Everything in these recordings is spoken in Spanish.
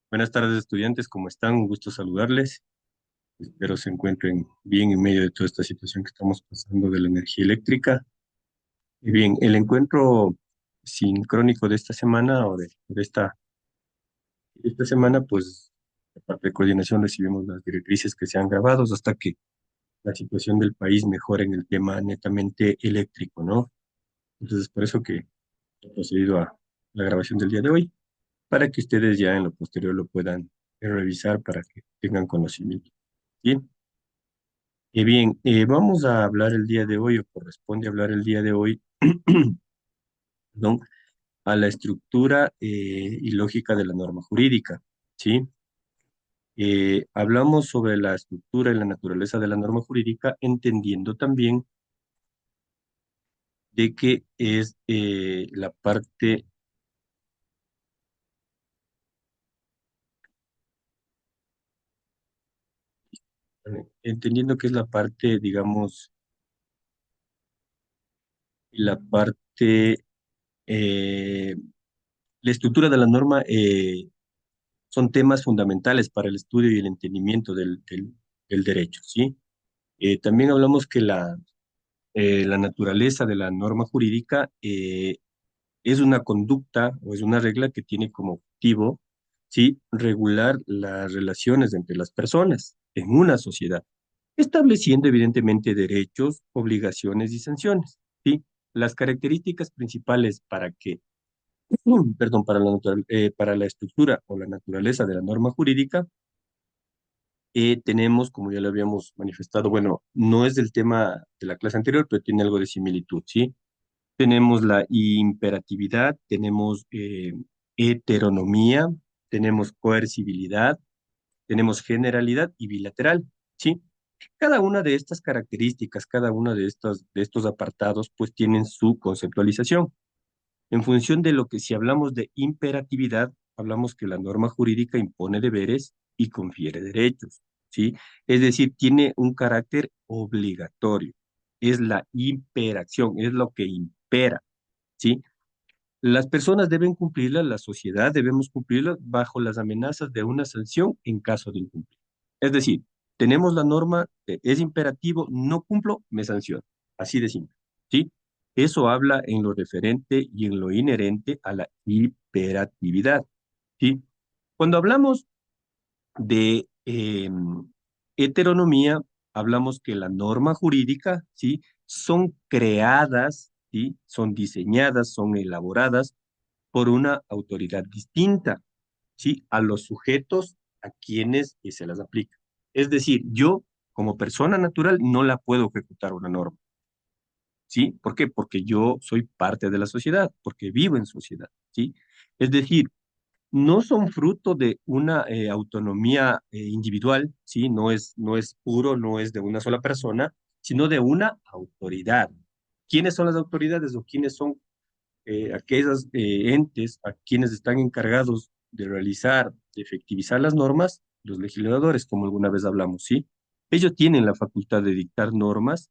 Buenas tardes, estudiantes, ¿cómo están? Un gusto saludarles. Espero se encuentren bien en medio de toda esta situación que estamos pasando de la energía eléctrica. Y bien, el encuentro sincrónico de esta semana o de esta semana, pues, de parte de coordinación recibimos las directrices que se han grabado hasta que la situación del país mejore en el tema netamente eléctrico, ¿no? Entonces, por eso que he procedido a la grabación del día de hoy, para que ustedes ya en lo posterior lo puedan revisar para que tengan conocimiento. Bien. Bien, vamos a hablar el día de hoy, o corresponde hablar el día de hoy, perdón, a la estructura y lógica de la norma jurídica, ¿sí? Hablamos sobre la estructura y la naturaleza de la norma jurídica, entendiendo también de que es la parte, entendiendo que es la parte, digamos, la parte, la estructura de la norma son temas fundamentales para el estudio y el entendimiento del derecho, ¿sí? También hablamos que la naturaleza de la norma jurídica es una conducta o es una regla que tiene como objetivo, ¿sí?, regular las relaciones entre las personas en una sociedad, estableciendo evidentemente derechos, obligaciones y sanciones, ¿sí? Las características principales para que, perdón, para la estructura o la naturaleza de la norma jurídica tenemos, como ya lo habíamos manifestado, bueno, no es del tema de la clase anterior, pero tiene algo de similitud, ¿sí? Tenemos la imperatividad, tenemos heteronomía, tenemos coercibilidad, tenemos generalidad y bilateral, ¿sí? Cada una de estas características, cada uno de estos apartados, pues tienen su conceptualización. En función de lo que si hablamos de imperatividad, hablamos que la norma jurídica impone deberes y confiere derechos, ¿sí? Es decir, tiene un carácter obligatorio. Es la imperacción, es lo que impera, ¿sí? Las personas deben cumplirla, la sociedad debemos cumplirla bajo las amenazas de una sanción en caso de incumplir. Es decir, tenemos la norma, es imperativo, no cumplo, me sanciono. Así de simple, ¿sí? Eso habla en lo referente y en lo inherente a la hiperactividad, ¿sí? Cuando hablamos de heteronomía, hablamos que la norma jurídica, ¿sí?, son creadas, ¿sí?, son diseñadas, son elaboradas por una autoridad distinta, ¿sí?, a los sujetos a quienes se las aplica. Es decir, yo, como persona natural, no la puedo ejecutar una norma, ¿sí? ¿Por qué? Porque yo soy parte de la sociedad, porque vivo en sociedad, ¿sí? Es decir, no son fruto de una autonomía individual, ¿sí? No es puro, no es de una sola persona, sino de una autoridad. ¿Quiénes son las autoridades o quiénes son aquellos entes a quienes están encargados de realizar, de efectivizar las normas? Los legisladores, como alguna vez hablamos, ¿sí? Ellos tienen la facultad de dictar normas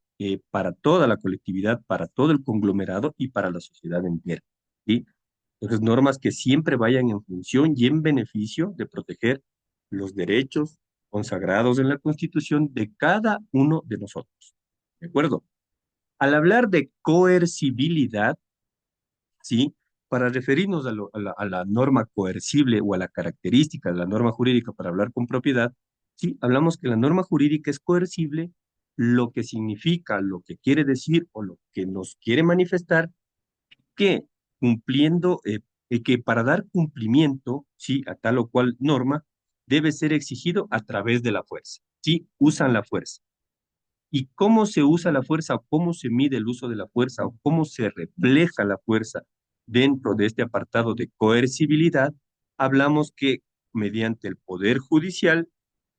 para toda la colectividad, para todo el conglomerado y para la sociedad entera, ¿sí? Entonces, normas que siempre vayan en función y en beneficio de proteger los derechos consagrados en la Constitución de cada uno de nosotros. ¿De acuerdo? Al hablar de coercibilidad, ¿sí? Para referirnos a la norma coercible o a la característica de la norma jurídica para hablar con propiedad, ¿sí? Hablamos que la norma jurídica es coercible, lo que significa, lo que quiere decir o lo que nos quiere manifestar que cumpliendo, que para dar cumplimiento, ¿sí?, a tal o cual norma, debe ser exigido a través de la fuerza, ¿sí? Usan la fuerza. ¿Y cómo se usa la fuerza o cómo se mide el uso de la fuerza o cómo se refleja la fuerza dentro de este apartado de coercibilidad? Hablamos que mediante el poder judicial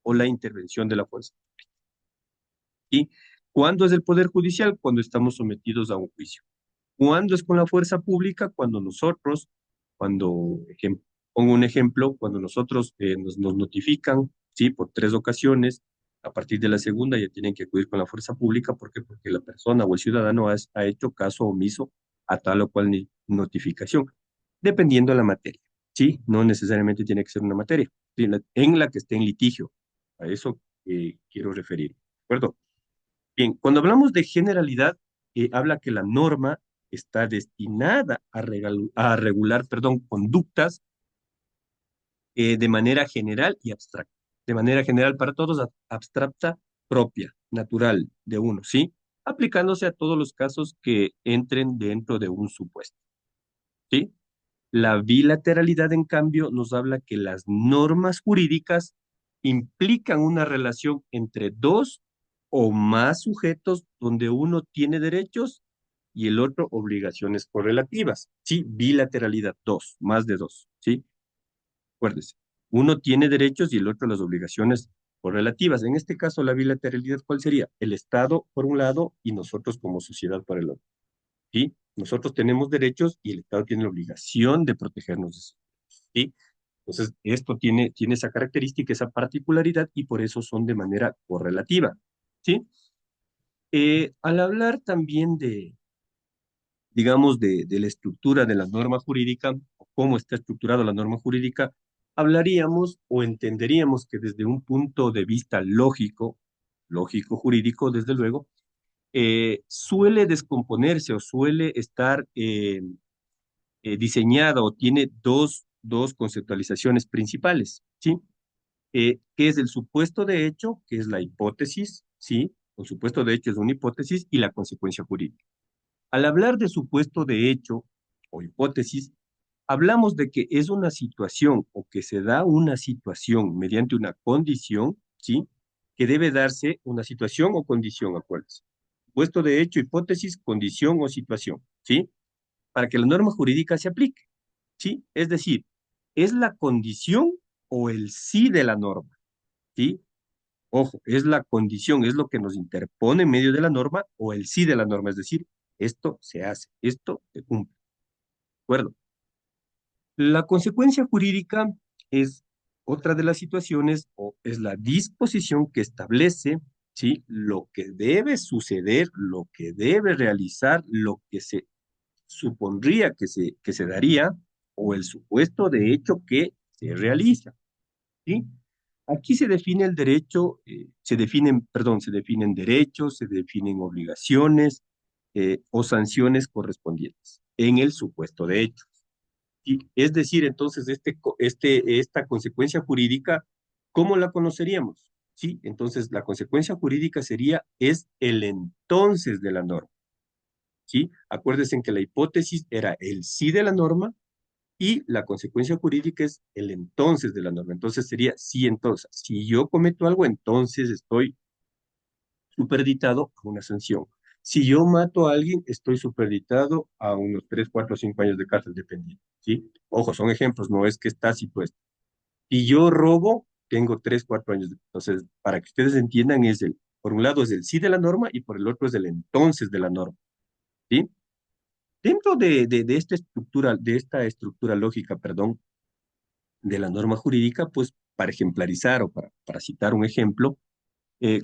o la intervención de la fuerza. ¿Y cuándo es el poder judicial? Cuando estamos sometidos a un juicio. ¿Cuándo es con la fuerza pública? Cuando nosotros, pongo un ejemplo, cuando nosotros nos notifican, ¿sí?, por 3 ocasiones, a partir de la segunda ya tienen que acudir con la fuerza pública. ¿Por qué? Porque la persona o el ciudadano ha hecho caso omiso a tal o cual notificación, dependiendo de la materia. ¿sí? No necesariamente tiene que ser una materia, ¿sí? En la que esté en litigio. A eso quiero referir. ¿De acuerdo? Bien, cuando hablamos de generalidad, habla que la norma está destinada a regular, perdón, conductas de manera general y abstracta. De manera general para todos, abstracta, propia, natural de uno, ¿sí? Aplicándose a todos los casos que entren dentro de un supuesto, ¿sí? La bilateralidad, en cambio, nos habla que las normas jurídicas implican una relación entre dos o más sujetos donde uno tiene derechos y el otro obligaciones correlativas. Sí, bilateralidad, dos, más de dos, ¿sí? Acuérdese, uno tiene derechos y el otro las obligaciones correlativas. En este caso, la bilateralidad, ¿cuál sería? El Estado por un lado y nosotros como sociedad por el otro. ¿Sí? Nosotros tenemos derechos y el Estado tiene la obligación de protegernos de eso. ¿Sí? Entonces, esto tiene esa característica, esa particularidad y por eso son de manera correlativa. ¿Sí? Al hablar también digamos, de la estructura de la norma jurídica, o cómo está estructurada la norma jurídica, hablaríamos o entenderíamos que desde un punto de vista lógico, lógico jurídico, desde luego, suele descomponerse o suele estar diseñada o tiene dos conceptualizaciones principales, ¿sí? Que es el supuesto de hecho, que es la hipótesis, ¿sí? El supuesto de hecho es una hipótesis y la consecuencia jurídica. Al hablar de supuesto de hecho o hipótesis, hablamos de que es una situación o que se da una situación mediante una condición, ¿sí? Que debe darse una situación o condición, acuérdense. Supuesto de hecho, hipótesis, condición o situación, ¿sí? Para que la norma jurídica se aplique, ¿sí? Es decir, es la condición o el sí de la norma, ¿sí? Ojo, es la condición, es lo que nos interpone en medio de la norma o el sí de la norma, es decir, esto se hace, esto se cumple, ¿de acuerdo? La consecuencia jurídica es otra de las situaciones o es la disposición que establece, ¿sí? Lo que debe suceder, lo que debe realizar, lo que se supondría que se daría o el supuesto de hecho que se realiza, ¿sí? Aquí se define el derecho, se definen derechos, se definen obligaciones o sanciones correspondientes en el supuesto de hecho. Y es decir, entonces, esta consecuencia jurídica, ¿cómo la conoceríamos? Sí, entonces la consecuencia jurídica es el entonces de la norma, ¿sí? Acuérdense que la hipótesis era el sí de la norma y la consecuencia jurídica es el entonces de la norma. Entonces sería sí entonces. Si yo cometo algo, entonces estoy superditado a una sanción. Si yo mato a alguien, estoy superditado a unos 3, 4, 5 años de cárcel, dependiendo, ¿sí? Ojo, son ejemplos, no es que está tácito esto. Si yo robo, tengo 3, 4 años. Entonces, para que ustedes entiendan, por un lado es el sí de la norma y por el otro es el entonces de la norma, ¿sí? Dentro de esta estructura lógica, perdón, de la norma jurídica, pues para ejemplarizar o para citar un ejemplo,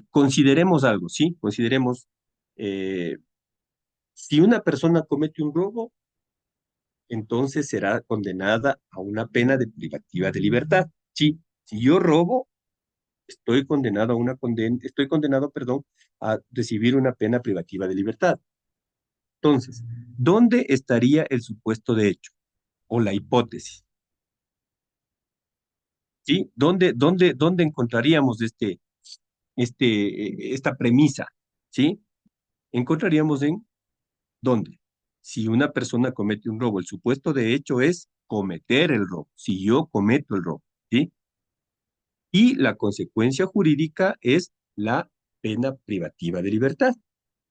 consideremos algo, ¿sí? Consideremos, eh, si una persona comete un robo, entonces será condenada a una pena de privativa de libertad. Sí, si yo robo, estoy condenado, perdón, a recibir una pena privativa de libertad. Entonces, ¿dónde estaría el supuesto de hecho o la hipótesis? ¿Sí? ¿Dónde encontraríamos esta premisa? ¿Sí? Encontraríamos en ¿dónde? Si una persona comete un robo, el supuesto de hecho es cometer el robo, si yo cometo el robo, ¿sí? Y la consecuencia jurídica es la pena privativa de libertad,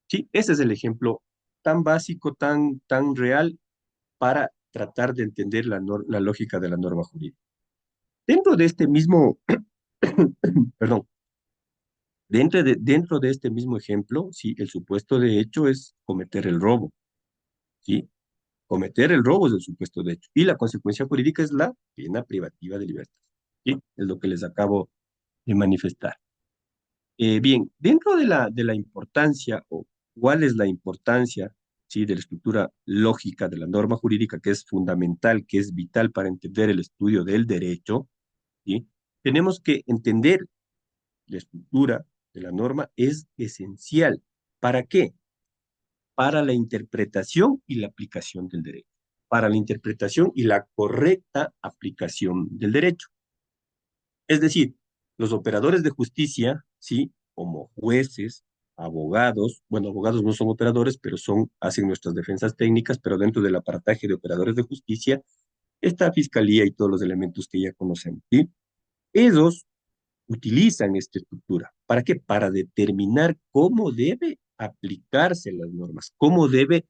¿sí? Ese es el ejemplo tan básico, tan real para tratar de entender la lógica de la norma jurídica. Dentro de este mismo, perdón, dentro de este mismo ejemplo, sí, el supuesto de hecho es cometer el robo, ¿sí? Cometer el robo es el supuesto de hecho. Y la consecuencia jurídica es la pena privativa de libertad. ¿Sí? Es lo que les acabo de manifestar. Bien, dentro de la importancia, o cuál es la importancia, ¿sí? De la estructura lógica de la norma jurídica, que es fundamental, que es vital para entender el estudio del derecho, ¿sí? Tenemos que entender la estructura de la norma es esencial. ¿Para qué? Para la interpretación y la aplicación del derecho. Para la interpretación y la correcta aplicación del derecho. Es decir, los operadores de justicia, ¿sí? Como jueces, abogados, bueno, abogados no son operadores, pero hacen nuestras defensas técnicas, pero dentro del aparataje de operadores de justicia está Fiscalía y todos los elementos que ya conocemos, ¿sí? Ellos utilizan esta estructura. ¿Para qué? Para determinar cómo debe aplicarse las normas, cómo debe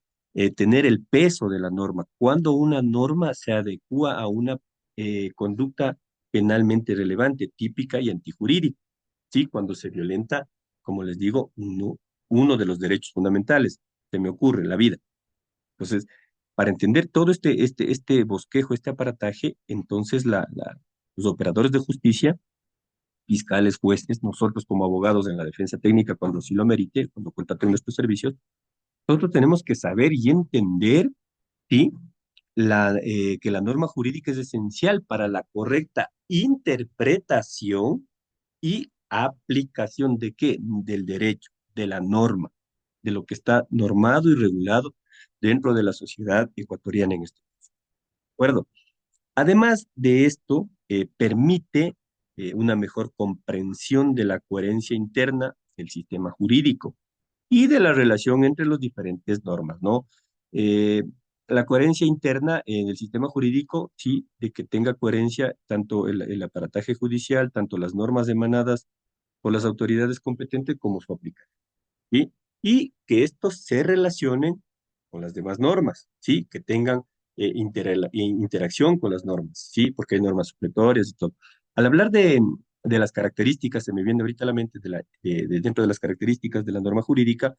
tener el peso de la norma, cuando una norma se adecua a una conducta penalmente relevante, típica y antijurídica, ¿sí? Cuando se violenta, como les digo, uno de los derechos fundamentales, se me ocurre, la vida. Entonces, para entender todo este bosquejo, este aparataje, entonces los operadores de justicia fiscales, jueces, nosotros como abogados en la defensa técnica, cuando sí lo merite, cuando contraten nuestros servicios, nosotros tenemos que saber y entender, ¿sí? Que la norma jurídica es esencial para la correcta interpretación y aplicación de qué? Del derecho, de la norma, de lo que está normado y regulado dentro de la sociedad ecuatoriana en este caso. ¿De acuerdo? Además de esto, permite una mejor comprensión de la coherencia interna del sistema jurídico y de la relación entre las diferentes normas, ¿no? Eh, la coherencia interna en el sistema jurídico, sí, de que tenga coherencia tanto el aparataje judicial, tanto las normas emanadas por las autoridades competentes como su aplicación. ¿Sí? Y que estos se relacionen con las demás normas, ¿sí? Que tengan interacción con las normas, ¿sí? Porque hay normas supletorias y todo. Al hablar de las características, se me viene ahorita a la mente dentro de las características de la norma jurídica,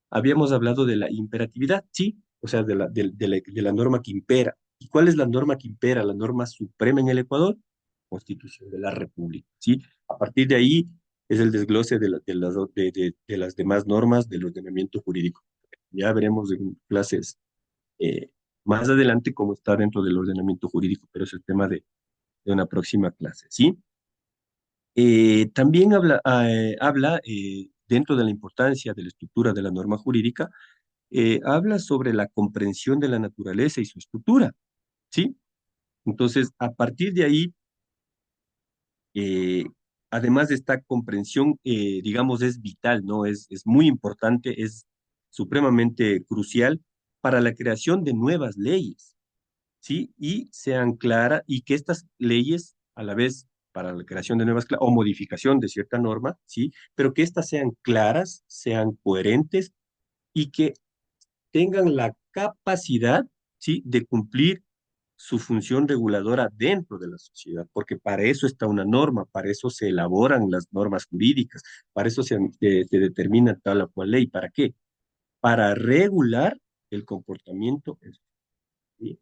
habíamos hablado de la imperatividad, ¿sí? O sea, de la norma que impera. ¿Y cuál es la norma que impera? La norma suprema en el Ecuador, Constitución de la República, ¿sí? A partir de ahí es el desglose de las demás normas del ordenamiento jurídico. Ya veremos en clases eh, más adelante cómo está dentro del ordenamiento jurídico, pero es el tema de una próxima clase, ¿sí? También habla dentro de la importancia de la estructura de la norma jurídica, habla sobre la comprensión de la naturaleza y su estructura, ¿sí? Entonces, a partir de ahí, eh, además de esta comprensión, digamos, es vital, ¿no? Es muy importante, es supremamente crucial para la creación de nuevas leyes, ¿sí? Y sean claras, y que estas leyes, a la vez, para la creación de o modificación de cierta norma, ¿sí? Pero que éstas sean claras, sean coherentes y que tengan la capacidad, ¿sí? De cumplir su función reguladora dentro de la sociedad, porque para eso está una norma, para eso se elaboran las normas jurídicas, para eso se determina tal o cual ley. ¿Para qué? Para regular el comportamiento. ¿Sí?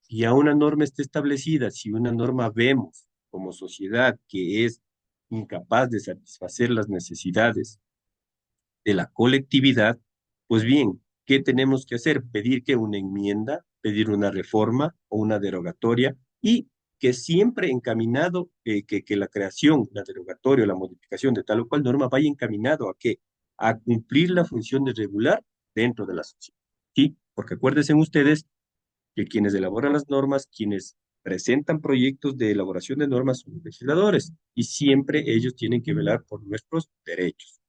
Si ya una norma está establecida, si una norma vemos como sociedad que es incapaz de satisfacer las necesidades de la colectividad, pues bien, ¿qué tenemos que hacer? Pedir que una enmienda, pedir una reforma o una derogatoria y que siempre encaminado, que la creación, la derogatoria o la modificación de tal o cual norma vaya encaminado a qué? A cumplir la función de regular dentro de la sociedad. ¿Sí? Porque acuérdense ustedes que quienes elaboran las normas, quienes presentan proyectos de elaboración de normas son legisladores y siempre ellos tienen que velar por nuestros derechos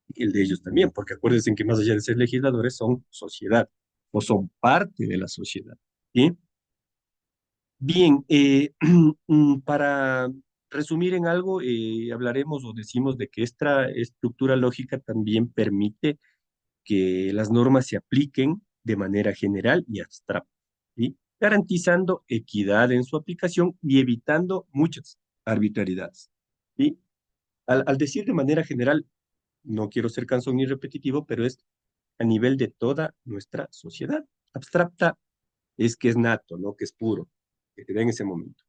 y el de ellos también, porque acuérdense que más allá de ser legisladores son sociedad o son parte de la sociedad. ¿Sí? Bien, para resumir en algo, hablaremos o decimos de que esta estructura lógica también permite que las normas se apliquen de manera general y abstracta, ¿sí? Garantizando equidad en su aplicación y evitando muchas arbitrariedades. ¿Sí? Al decir de manera general, no quiero ser cansón ni repetitivo, pero es a nivel de toda nuestra sociedad. Abstracta es que es nato, ¿no? Que es puro, que te da en ese momento.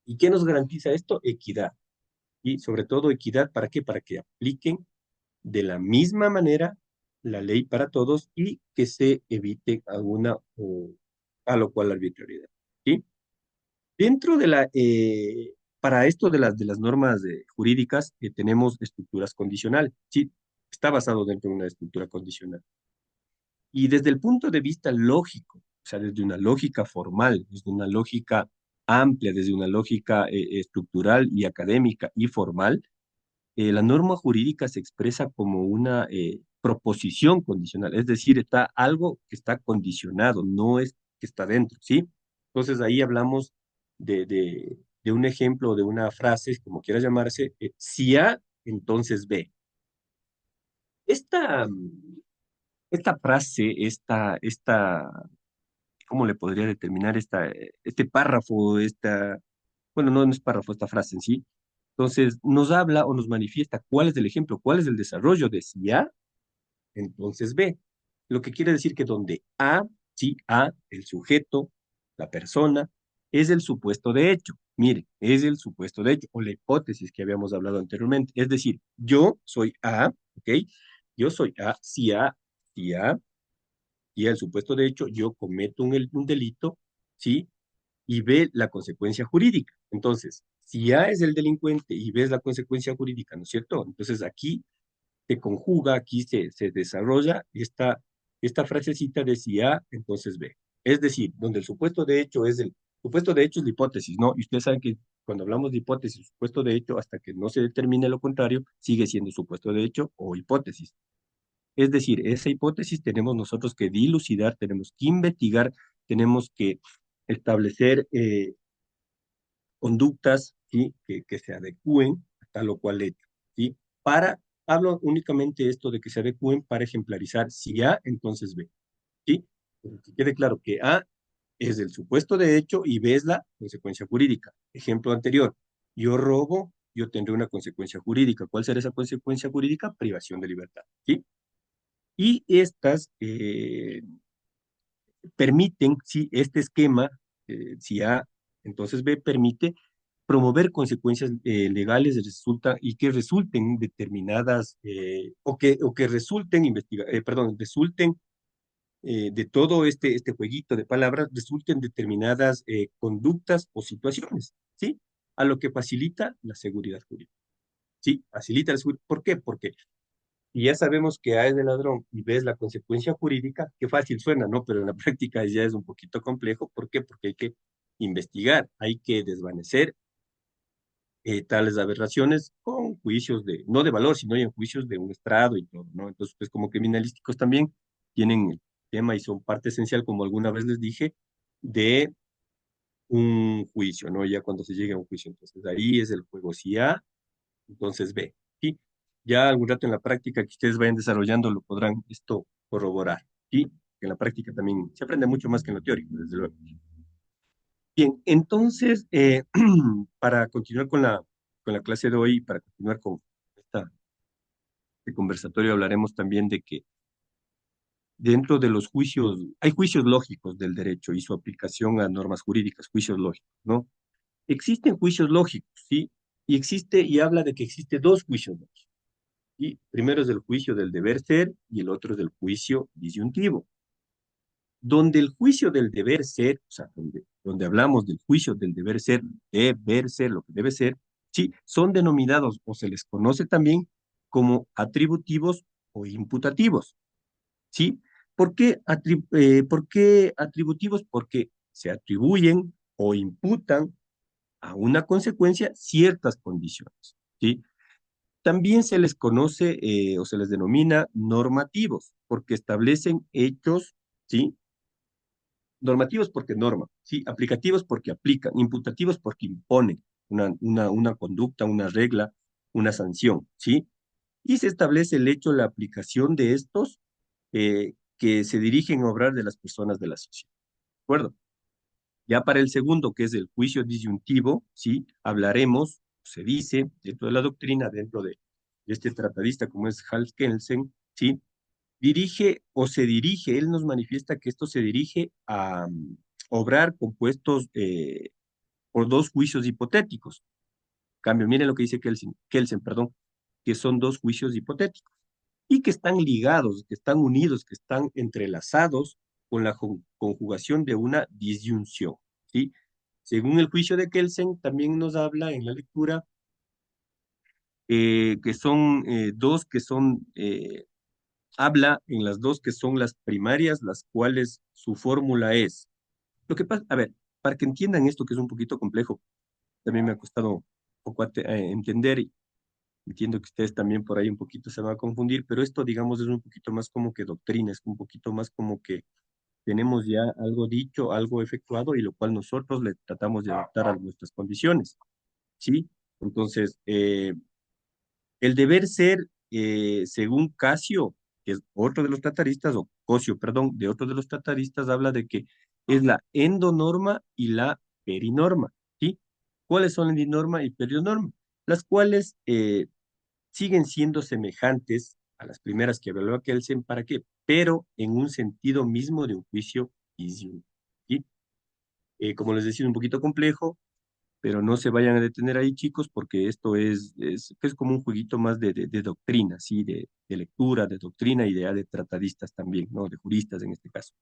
¿Y qué nos garantiza esto? Equidad. Y sobre todo equidad, ¿para qué? Para que apliquen de la misma manera la ley para todos y que se evite alguna o a lo cual arbitrariedad. ¿Sí? Dentro de para esto de las normas jurídicas, tenemos estructuras condicionales, ¿sí? Está basado dentro de una estructura condicional. Y desde el punto de vista lógico, o sea, desde una lógica formal, desde una lógica amplia, desde una lógica estructural y académica y formal, la norma jurídica se expresa como una proposición condicional, es decir, está algo que está condicionado, no es que está dentro, ¿sí? Entonces ahí hablamos de un ejemplo, de una frase, como quiera llamarse, si A, entonces B. Esta, esta frase, ¿cómo le podría determinar este párrafo, bueno, no es párrafo, esta frase en sí? Entonces, nos habla o nos manifiesta cuál es el ejemplo, cuál es el desarrollo de si A, entonces B. Lo que quiere decir que donde A, sí, A, el sujeto, la persona, es el supuesto de hecho. Mire, es el supuesto de hecho, o la hipótesis que habíamos hablado anteriormente. Es decir, yo soy A, ¿ok? Yo soy A, si A, y el supuesto de hecho, yo cometo un delito, ¿sí? Y B, la consecuencia jurídica. Entonces, si A es el delincuente y B es la consecuencia jurídica, ¿no es cierto? Entonces aquí se conjuga, aquí se desarrolla esta frasecita de si A, entonces B. Es decir, donde el supuesto de hecho es la hipótesis, ¿no? Y ustedes saben que cuando hablamos de hipótesis, supuesto de hecho, hasta que no se determine lo contrario, sigue siendo supuesto de hecho o hipótesis. Es decir, esa hipótesis tenemos nosotros que dilucidar, tenemos que investigar, tenemos que establecer conductas, ¿sí? Que se adecúen a tal o cual hecho, ¿sí? Hablo únicamente esto de que se adecúen para ejemplarizar si A, entonces B, ¿sí? Pero que quede claro que A es el supuesto de hecho y B es la consecuencia jurídica. Ejemplo anterior, yo robo, yo tendré una consecuencia jurídica. ¿Cuál será esa consecuencia jurídica? Privación de libertad, ¿sí? Y estas permiten, si este esquema, si A, entonces B, permite promover consecuencias legales y que resulten determinadas, o que resulten, perdón, resulten de todo este jueguito de palabras, resulten determinadas conductas o situaciones, ¿sí? A lo que facilita la seguridad jurídica, ¿sí? Facilita la seguridad. ¿Por qué? Porque y ya sabemos que A es de ladrón y ves la consecuencia jurídica, qué fácil suena, ¿no? Pero en la práctica ya es un poquito complejo. ¿Por qué? Porque hay que investigar, hay que desvanecer tales aberraciones con juicios no de valor, sino en juicios de un estrado y todo, ¿no? Entonces, pues como criminalísticos también tienen el tema y son parte esencial, como alguna vez les dije, de un juicio, ¿no? Ya cuando se llegue a un juicio. Entonces, ahí es el juego. Si A, entonces B. ¿Sí? Ya algún rato en la práctica que ustedes vayan desarrollando lo podrán esto corroborar. ¿Sí? En la práctica también se aprende mucho más que en lo teórico, desde luego. Bien, entonces, para continuar con la clase de hoy, para continuar con este conversatorio, hablaremos también de que dentro de los juicios, hay juicios lógicos del derecho y su aplicación a normas jurídicas, juicios lógicos, ¿no? Existen juicios lógicos, ¿sí? Y habla de que existe dos juicios lógicos. Y primero es el juicio del deber ser y el otro es el juicio disyuntivo. Donde el juicio del deber ser, o sea, donde hablamos del juicio del deber ser, lo que debe ser, sí, son denominados o se les conoce también como atributivos o imputativos, ¿sí? ¿Por qué atributivos? Porque se atribuyen o imputan a una consecuencia ciertas condiciones, ¿sí? También se les conoce o se les denomina normativos, porque establecen hechos, ¿sí? Normativos porque norman, ¿sí? Aplicativos porque aplican, imputativos porque imponen una conducta, una regla, una sanción, ¿sí? Y se establece el hecho, la aplicación de estos que se dirigen a obrar de las personas de la sociedad, ¿de acuerdo? Ya para el segundo, que es el juicio disyuntivo, ¿sí? Hablaremos, se dice, dentro de la doctrina, de este tratadista como es Hans Kelsen, ¿sí? Dirige o se dirige, él nos manifiesta que esto se dirige a obrar compuestos por dos juicios hipotéticos. Cambio, miren lo que dice Kelsen, perdón, que son dos juicios hipotéticos. y que están ligados, que están unidos, que están entrelazados con la conjugación de una disyunción, ¿sí? Según el juicio de Kelsen, también nos habla en la lectura que son dos que son, habla en las dos que son las primarias, las cuales su fórmula es. Lo que pasa, a ver, para que entiendan esto que es un poquito complejo, también me ha costado un poco entender y entiendo que ustedes también por ahí un poquito se van a confundir, pero esto, digamos, es un poquito más como que doctrina, es un poquito más como que tenemos ya algo dicho, algo efectuado y lo cual nosotros le tratamos de adaptar a nuestras condiciones, ¿sí? Entonces, el deber ser, según Casio, que es otro de los trataristas, o Cosio, perdón, de otro de los trataristas, habla de que es la endonorma y la perinorma, ¿sí? ¿Cuáles son la endonorma y perinorma? Las cuales siguen siendo semejantes a las primeras que evaluó Kelsen, ¿para qué? Pero en un sentido mismo de un juicio disyuntivo, ¿sí? Como les decía, es un poquito complejo, pero no se vayan a detener ahí, chicos, porque esto es como un jueguito más de doctrina, ¿sí? De lectura, de doctrina y de tratadistas también, ¿no? De juristas en este caso.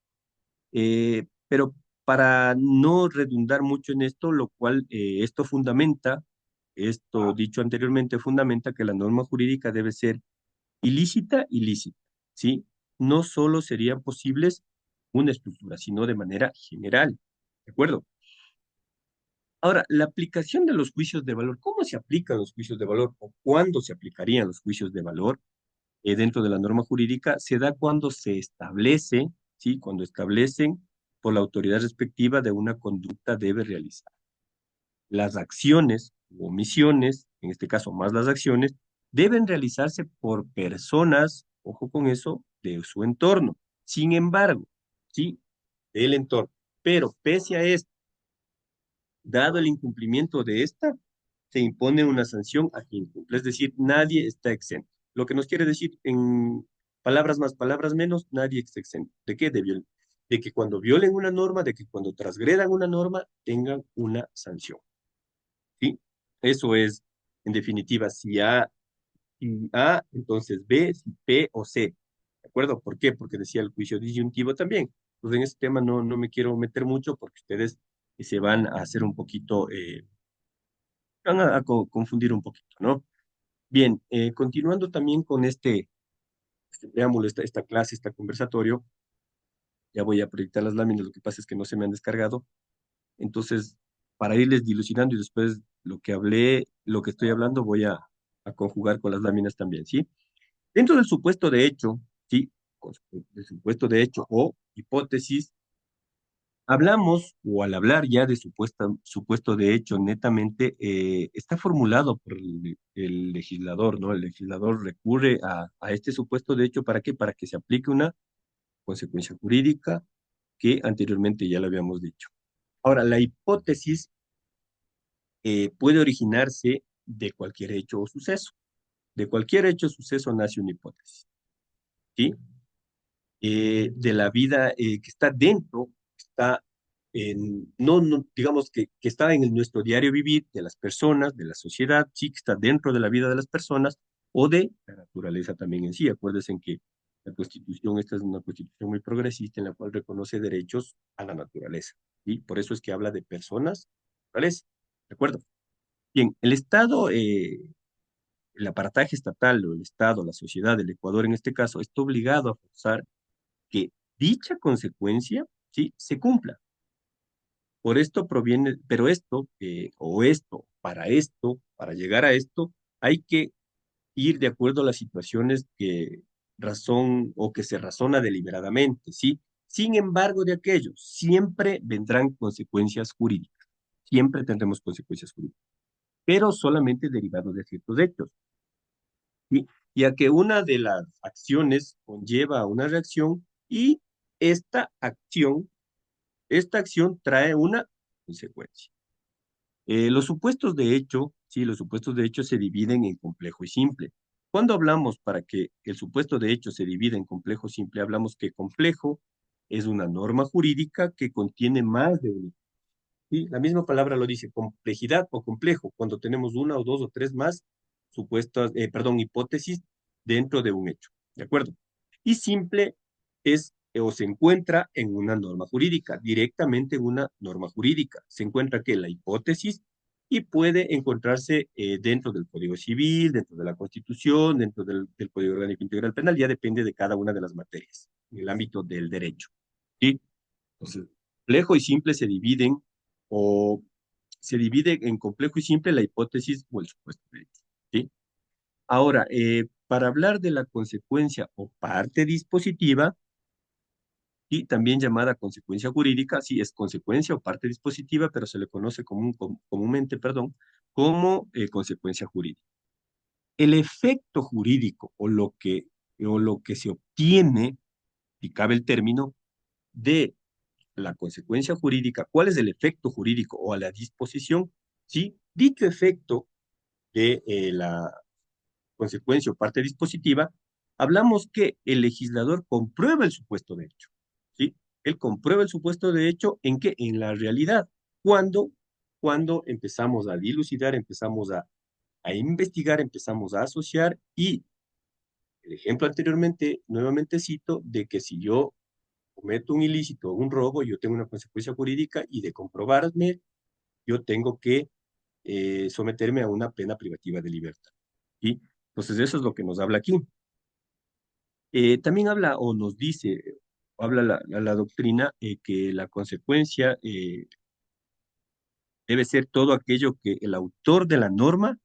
Pero para no redundar mucho en esto, lo cual esto fundamenta, esto dicho anteriormente, fundamenta que la norma jurídica debe ser ilícita, ilícita, ¿sí? No solo serían posibles una estructura, sino de manera general, ¿de acuerdo? Ahora, la aplicación de los juicios de valor, ¿cómo se aplican los juicios de valor o cuándo se aplicarían los juicios de valor dentro de la norma jurídica? Se da cuando se establece, ¿sí? Cuando establecen por la autoridad respectiva de una conducta debe realizar. Las acciones u omisiones, en este caso más las acciones, deben realizarse por personas, ojo con eso, de su entorno. Sin embargo, ¿sí? Del entorno. Pero pese a esto, dado el incumplimiento de esta, se impone una sanción a quien incumple. Es decir, nadie está exento. Lo que nos quiere decir en palabras más, palabras menos, nadie está exento. ¿De qué? De que cuando violen una norma, de que cuando transgredan una norma, tengan una sanción. ¿Sí? Eso es, en definitiva, si A, entonces B, si P o C. ¿De acuerdo? ¿Por qué? Porque decía el juicio disyuntivo también. Entonces, en este tema no me quiero meter mucho porque ustedes se van a hacer un poquito, van a confundir un poquito, ¿no? Bien, continuando también con este preámbulo, esta clase, este conversatorio, ya voy a proyectar las láminas, lo que pasa es que no se me han descargado. Entonces, para irles dilucidando y después lo que hablé, lo que estoy hablando, voy a conjugar con las láminas también, ¿sí? Dentro del supuesto de hecho, ¿sí? Del supuesto de hecho o hipótesis, hablamos, o al hablar ya de supuesto de hecho netamente, está formulado por el legislador, ¿no? El legislador recurre a este supuesto de hecho, ¿para qué? Para que se aplique una consecuencia jurídica que anteriormente ya lo habíamos dicho. Ahora, la hipótesis puede originarse de cualquier hecho o suceso. De cualquier hecho o suceso nace una hipótesis, ¿sí? De la vida que está dentro, está no digamos que está en nuestro diario vivir de las personas, de la sociedad, sí, que está dentro de la vida de las personas o de la naturaleza también en sí. Acuérdense en que la Constitución, esta es una Constitución muy progresista en la cual reconoce derechos a la naturaleza, ¿sí? Por eso es que habla de personas, naturaleza, ¿de acuerdo? Bien, el Estado, el aparataje estatal o el Estado, la sociedad, el Ecuador en este caso, está obligado a forzar que dicha consecuencia, ¿sí? Se cumpla. Por esto proviene, pero esto, para llegar a esto, hay que ir de acuerdo a las situaciones que razón o que se razona deliberadamente, ¿sí? Sin embargo, de aquello, siempre vendrán consecuencias jurídicas, siempre tendremos consecuencias jurídicas, pero solamente derivados de ciertos hechos, ¿sí? Ya que una de las acciones conlleva a una reacción y esta acción esta acción trae una consecuencia. Los supuestos de hecho, sí, los supuestos de hecho se dividen en complejo y simple. Cuando hablamos para que el supuesto de hecho se divida en complejo y simple, hablamos que complejo es una norma jurídica que contiene más de una. ¿Sí? La misma palabra lo dice, complejidad o complejo, cuando tenemos una o dos o tres más supuestas, perdón, hipótesis dentro de un hecho. ¿de acuerdo? Y simple es o se encuentra en una norma jurídica, directamente en una norma jurídica. Se encuentra que la hipótesis y puede encontrarse dentro del Código Civil, dentro de la Constitución, dentro del Código Orgánico Integral Penal, ya depende de cada una de las materias, en el ámbito del derecho. ¿Sí? Entonces, complejo y simple se dividen o se divide en complejo y simple la hipótesis o el supuesto derecho. ¿Sí? Ahora, para hablar de la consecuencia o parte dispositiva, y también llamada consecuencia jurídica, sí es consecuencia o parte dispositiva, pero se le conoce comúnmente, perdón, como consecuencia jurídica. El efecto jurídico o lo que se obtiene, y cabe el término, de la consecuencia jurídica, ¿cuál es el efecto jurídico o a la disposición? Sí, dicho efecto de la consecuencia o parte dispositiva, hablamos que el legislador comprueba el supuesto de hecho, ¿sí? Él comprueba el supuesto de hecho ¿en qué? En la realidad. ¿Cuándo? Cuando empezamos a dilucidar, empezamos a investigar, empezamos a asociar y el ejemplo anteriormente, nuevamente cito, de que si yo cometo un ilícito o un robo, yo tengo una consecuencia jurídica y de comprobarme, yo tengo que someterme a una pena privativa de libertad. ¿Sí? Entonces, eso es lo que nos habla aquí. También habla o nos dice, habla la doctrina, que la consecuencia debe ser todo aquello que el autor de la norma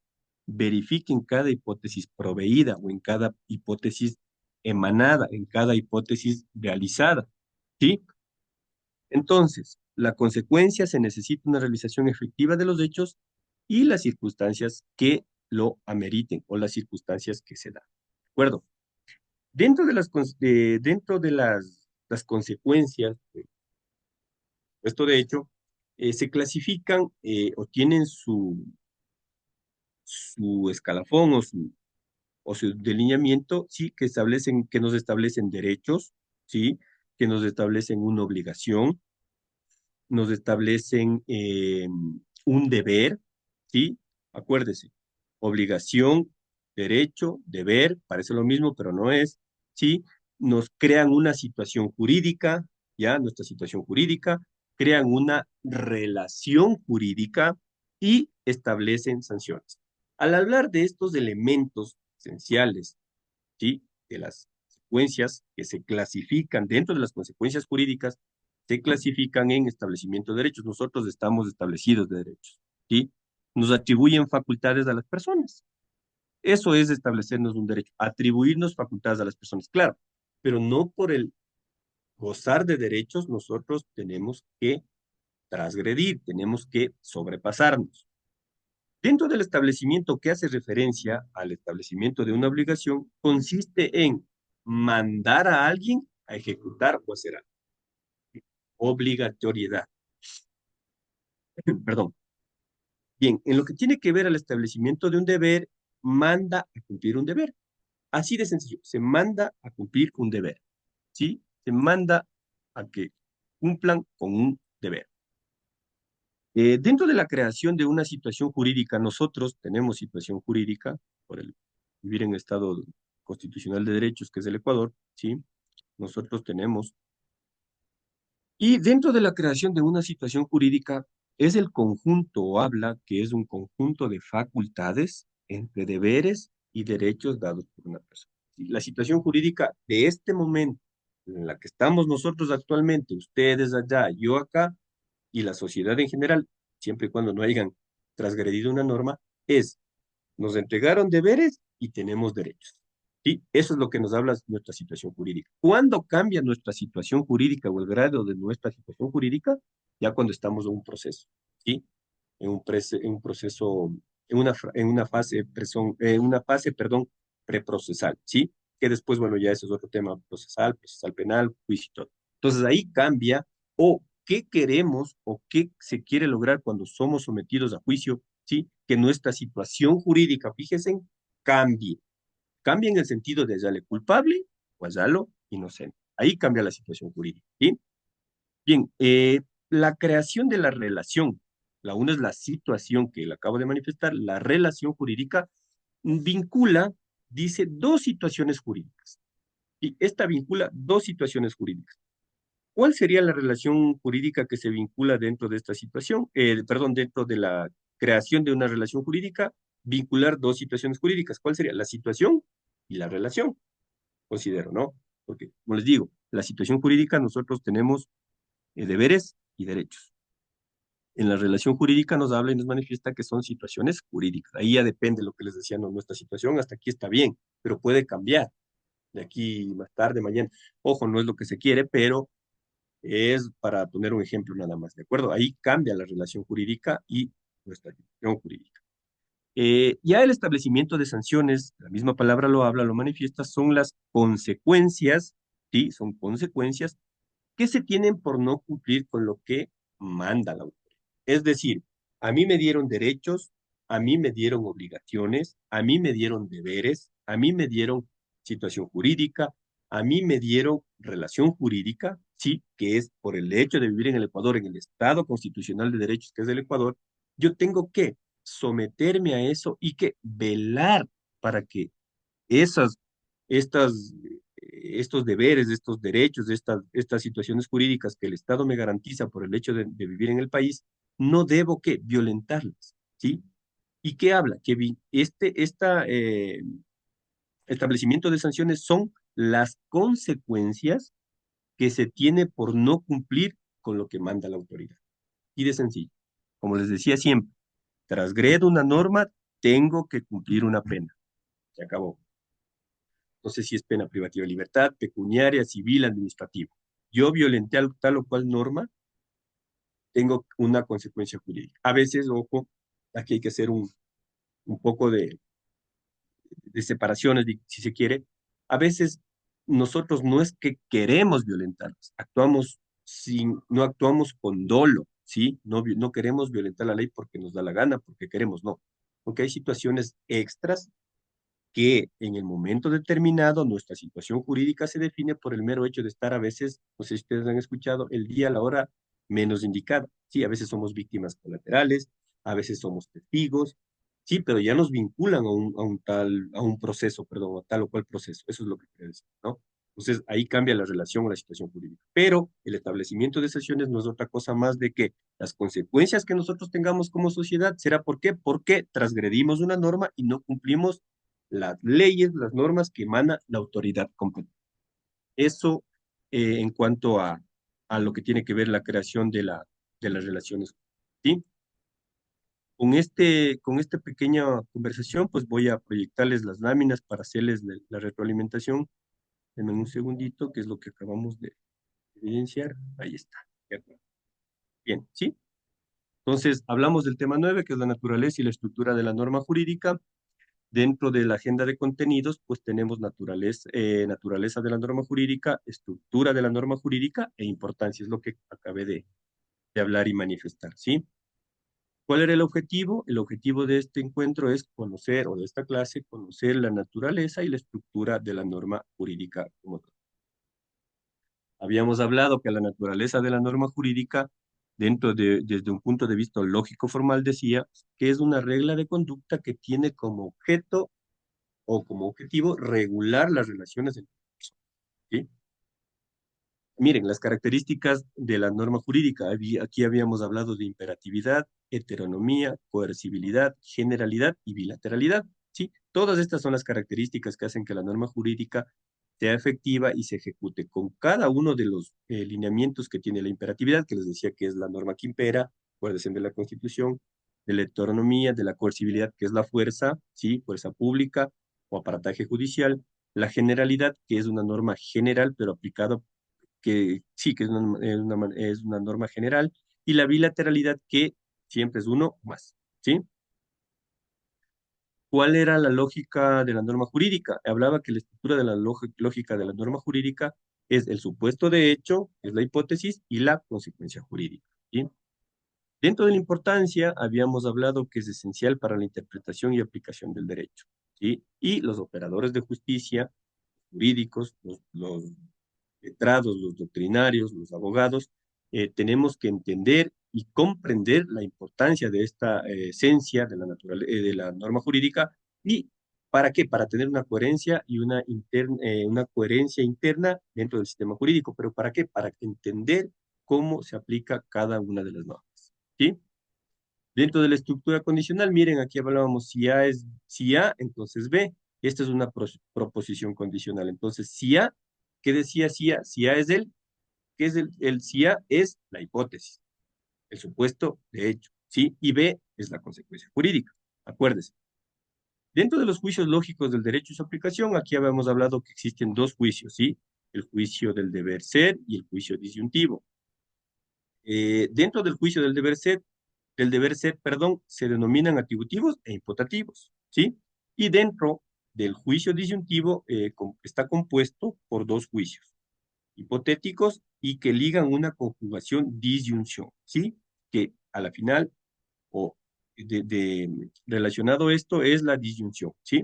verifique en cada hipótesis proveída o en cada hipótesis emanada, en cada hipótesis realizada. ¿Sí? Entonces, la consecuencia se necesita una realización efectiva de los hechos y las circunstancias que lo ameriten o las circunstancias que se dan. ¿De acuerdo? Dentro de las consecuencias de esto de hecho, se clasifican o tienen su escalafón o su delineamiento, sí, que nos establecen derechos, sí, que nos establecen una obligación, nos establecen un deber, ¿sí? Acuérdese, obligación, derecho, deber, parece lo mismo, pero no es, ¿sí? Nos crean una situación jurídica, ¿ya? Nuestra situación jurídica, crean una relación jurídica y establecen sanciones. Al hablar de estos elementos esenciales, ¿sí? De las consecuencias que se clasifican dentro de las consecuencias jurídicas, se clasifican en establecimiento de derechos. Nosotros estamos establecidos de derechos, ¿sí? Nos atribuyen facultades a las personas. Eso es establecernos un derecho, atribuirnos facultades a las personas, claro, pero no por el gozar de derechos nosotros tenemos que transgredir, tenemos que sobrepasarnos. Dentro del establecimiento que hace referencia al establecimiento de una obligación, consiste en mandar a alguien a ejecutar o hacer algo. Obligatoriedad. Perdón. Bien, en lo que tiene que ver al establecimiento de un deber, manda a cumplir un deber. Así de sencillo, se manda a cumplir un deber, ¿sí? Se manda a que cumplan con un deber. Dentro de la creación de una situación jurídica, nosotros tenemos situación jurídica por el vivir en estado constitucional de derechos, que es el Ecuador, ¿sí? Nosotros tenemos. Y dentro de la creación de una situación jurídica, es el conjunto, o habla que es un conjunto de facultades entre deberes y derechos dados por una persona. ¿Sí? La situación jurídica de este momento, en la que estamos nosotros actualmente, ustedes allá, yo acá, y la sociedad en general, siempre y cuando no hayan transgredido una norma, es, nos entregaron deberes y tenemos derechos. ¿Sí? Eso es lo que nos habla nuestra situación jurídica. ¿Cuándo cambia nuestra situación jurídica o el grado de nuestra situación jurídica? Ya cuando estamos en un proceso, ¿sí? En un proceso, en una fase, perdón, preprocesal, ¿sí? Que después, bueno, ya ese es otro tema procesal penal, juicio y todo. Entonces ahí cambia o qué queremos o qué se quiere lograr cuando somos sometidos a juicio, ¿sí? Que nuestra situación jurídica, fíjense, cambie. Cambia en el sentido de hallarle culpable o hallarlo inocente. Ahí cambia la situación jurídica, ¿sí? Bien, la creación de la relación, la una es la situación que le acabo de manifestar, la relación jurídica vincula, dice, dos situaciones jurídicas. Y esta vincula dos situaciones jurídicas. ¿Cuál sería la relación jurídica que se vincula dentro de esta situación? Perdón, dentro de la creación de una relación jurídica, vincular dos situaciones jurídicas. ¿Cuál sería? La situación y la relación, considero, ¿no? Porque, como les digo, la situación jurídica nosotros tenemos deberes y derechos. En la relación jurídica nos habla y nos manifiesta que son situaciones jurídicas. Ahí ya depende lo que les decía, no, nuestra situación hasta aquí está bien, pero puede cambiar de aquí más tarde, mañana. Ojo, no es lo que se quiere, pero es para poner un ejemplo nada más, ¿de acuerdo? Ahí cambia la relación jurídica y nuestra situación jurídica. Ya el establecimiento de sanciones, la misma palabra lo habla, lo manifiesta, son las consecuencias, ¿sí? Son consecuencias que se tienen por no cumplir con lo que manda la autoridad. Es decir, a mí me dieron derechos, a mí me dieron obligaciones, a mí me dieron deberes, a mí me dieron situación jurídica, a mí me dieron relación jurídica, sí, que es por el hecho de vivir en el Ecuador, en el Estado constitucional de derechos que es el Ecuador, yo tengo que someterme a eso y que velar para que esas, estas, estos deberes, estos derechos, estas situaciones jurídicas que el Estado me garantiza por el hecho de vivir en el país, no debo que violentarlas, ¿sí? ¿Y qué habla? Que establecimiento de sanciones son las consecuencias que se tiene por no cumplir con lo que manda la autoridad. Y de sencillo. Como les decía siempre, transgredo una norma, tengo que cumplir una pena. Se acabó. No sé si es pena privativa de libertad, pecuniaria, civil, administrativa. Yo violenté tal o cual norma, tengo una consecuencia jurídica. A veces, ojo, aquí hay que hacer un poco de separaciones, si se quiere. A veces nosotros no es que queremos violentarlos, no actuamos con dolo, ¿sí? No, no queremos violentar la ley porque nos da la gana, porque queremos, no. Porque hay situaciones extras que en el momento determinado nuestra situación jurídica se define por el mero hecho de estar a veces, no sé si ustedes han escuchado, el día, la hora menos indicada. Sí, a veces somos víctimas colaterales, a veces somos testigos, sí, pero ya nos vinculan a un proceso, perdón, a tal o cual proceso. Eso es lo que quiere decir, ¿no? Entonces ahí cambia la relación o la situación jurídica. Pero el establecimiento de sesiones no es otra cosa más de que las consecuencias que nosotros tengamos como sociedad será ¿por qué? Porque transgredimos una norma y no cumplimos las leyes, las normas que emana la autoridad competente. Eso en cuanto a lo que tiene que ver la creación de las relaciones. ¿Sí? Con esta pequeña conversación, pues voy a proyectarles las láminas para hacerles la retroalimentación. Denme un segundito, que es lo que acabamos de evidenciar. Ahí está. De acuerdo. Bien, ¿sí? Entonces, hablamos del tema 9, que es la naturaleza y la estructura de la norma jurídica. Dentro de la agenda de contenidos, pues tenemos naturaleza de la norma jurídica, estructura de la norma jurídica e importancia, es lo que acabé de hablar y manifestar, ¿sí? ¿Cuál era el objetivo? El objetivo de este encuentro es conocer, o de esta clase, conocer la naturaleza y la estructura de la norma jurídica como tal. Habíamos hablado que la naturaleza de la norma jurídica, desde un punto de vista lógico formal, decía que es una regla de conducta que tiene como objeto o como objetivo regular las relaciones entre personas, ¿sí? Miren, las características de la norma jurídica. Aquí habíamos hablado de imperatividad, heteronomía, coercibilidad, generalidad y bilateralidad, ¿sí? Todas estas son las características que hacen que la norma jurídica sea efectiva y se ejecute con cada uno de los lineamientos que tiene la imperatividad, que les decía que es la norma que impera, acuérdense de la Constitución, de la heteronomía, de la coercibilidad, que es la fuerza, ¿sí? Fuerza pública o aparataje judicial, la generalidad, que es una norma general, pero aplicada que sí, que es una norma general, y la bilateralidad, que siempre es uno más, ¿sí? ¿Cuál era la lógica de la norma jurídica? Hablaba que la estructura de la lógica de la norma jurídica es el supuesto de hecho, es la hipótesis y la consecuencia jurídica, ¿sí? Dentro de la importancia, habíamos hablado que es esencial para la interpretación y aplicación del derecho, ¿sí? Y los operadores de justicia, jurídicos, los letrados, los doctrinarios, los abogados, tenemos que entender y comprender la importancia de esta esencia de la norma jurídica y ¿Para qué? Para tener una coherencia y una coherencia interna dentro del sistema jurídico. ¿Pero para qué? Para entender cómo se aplica cada una de las normas. ¿Sí? Dentro de la estructura condicional, miren, aquí hablábamos si A, entonces B. Esta es una proposición condicional. Entonces, si A, ¿qué decía si A? Si A es ¿qué es si A es la hipótesis, el supuesto de hecho, ¿sí? Y B es la consecuencia jurídica. Acuérdese. Dentro de los juicios lógicos del derecho y su aplicación, aquí habíamos hablado que existen dos juicios, ¿sí? El juicio del deber ser y el juicio disyuntivo. Dentro del juicio del deber ser, perdón, se denominan atributivos e imputativos, ¿sí? Y dentro del juicio disyuntivo está compuesto por dos juicios hipotéticos y que ligan una conjugación disyunción, ¿sí? Que a la final, o relacionado esto, es la disyunción, ¿sí?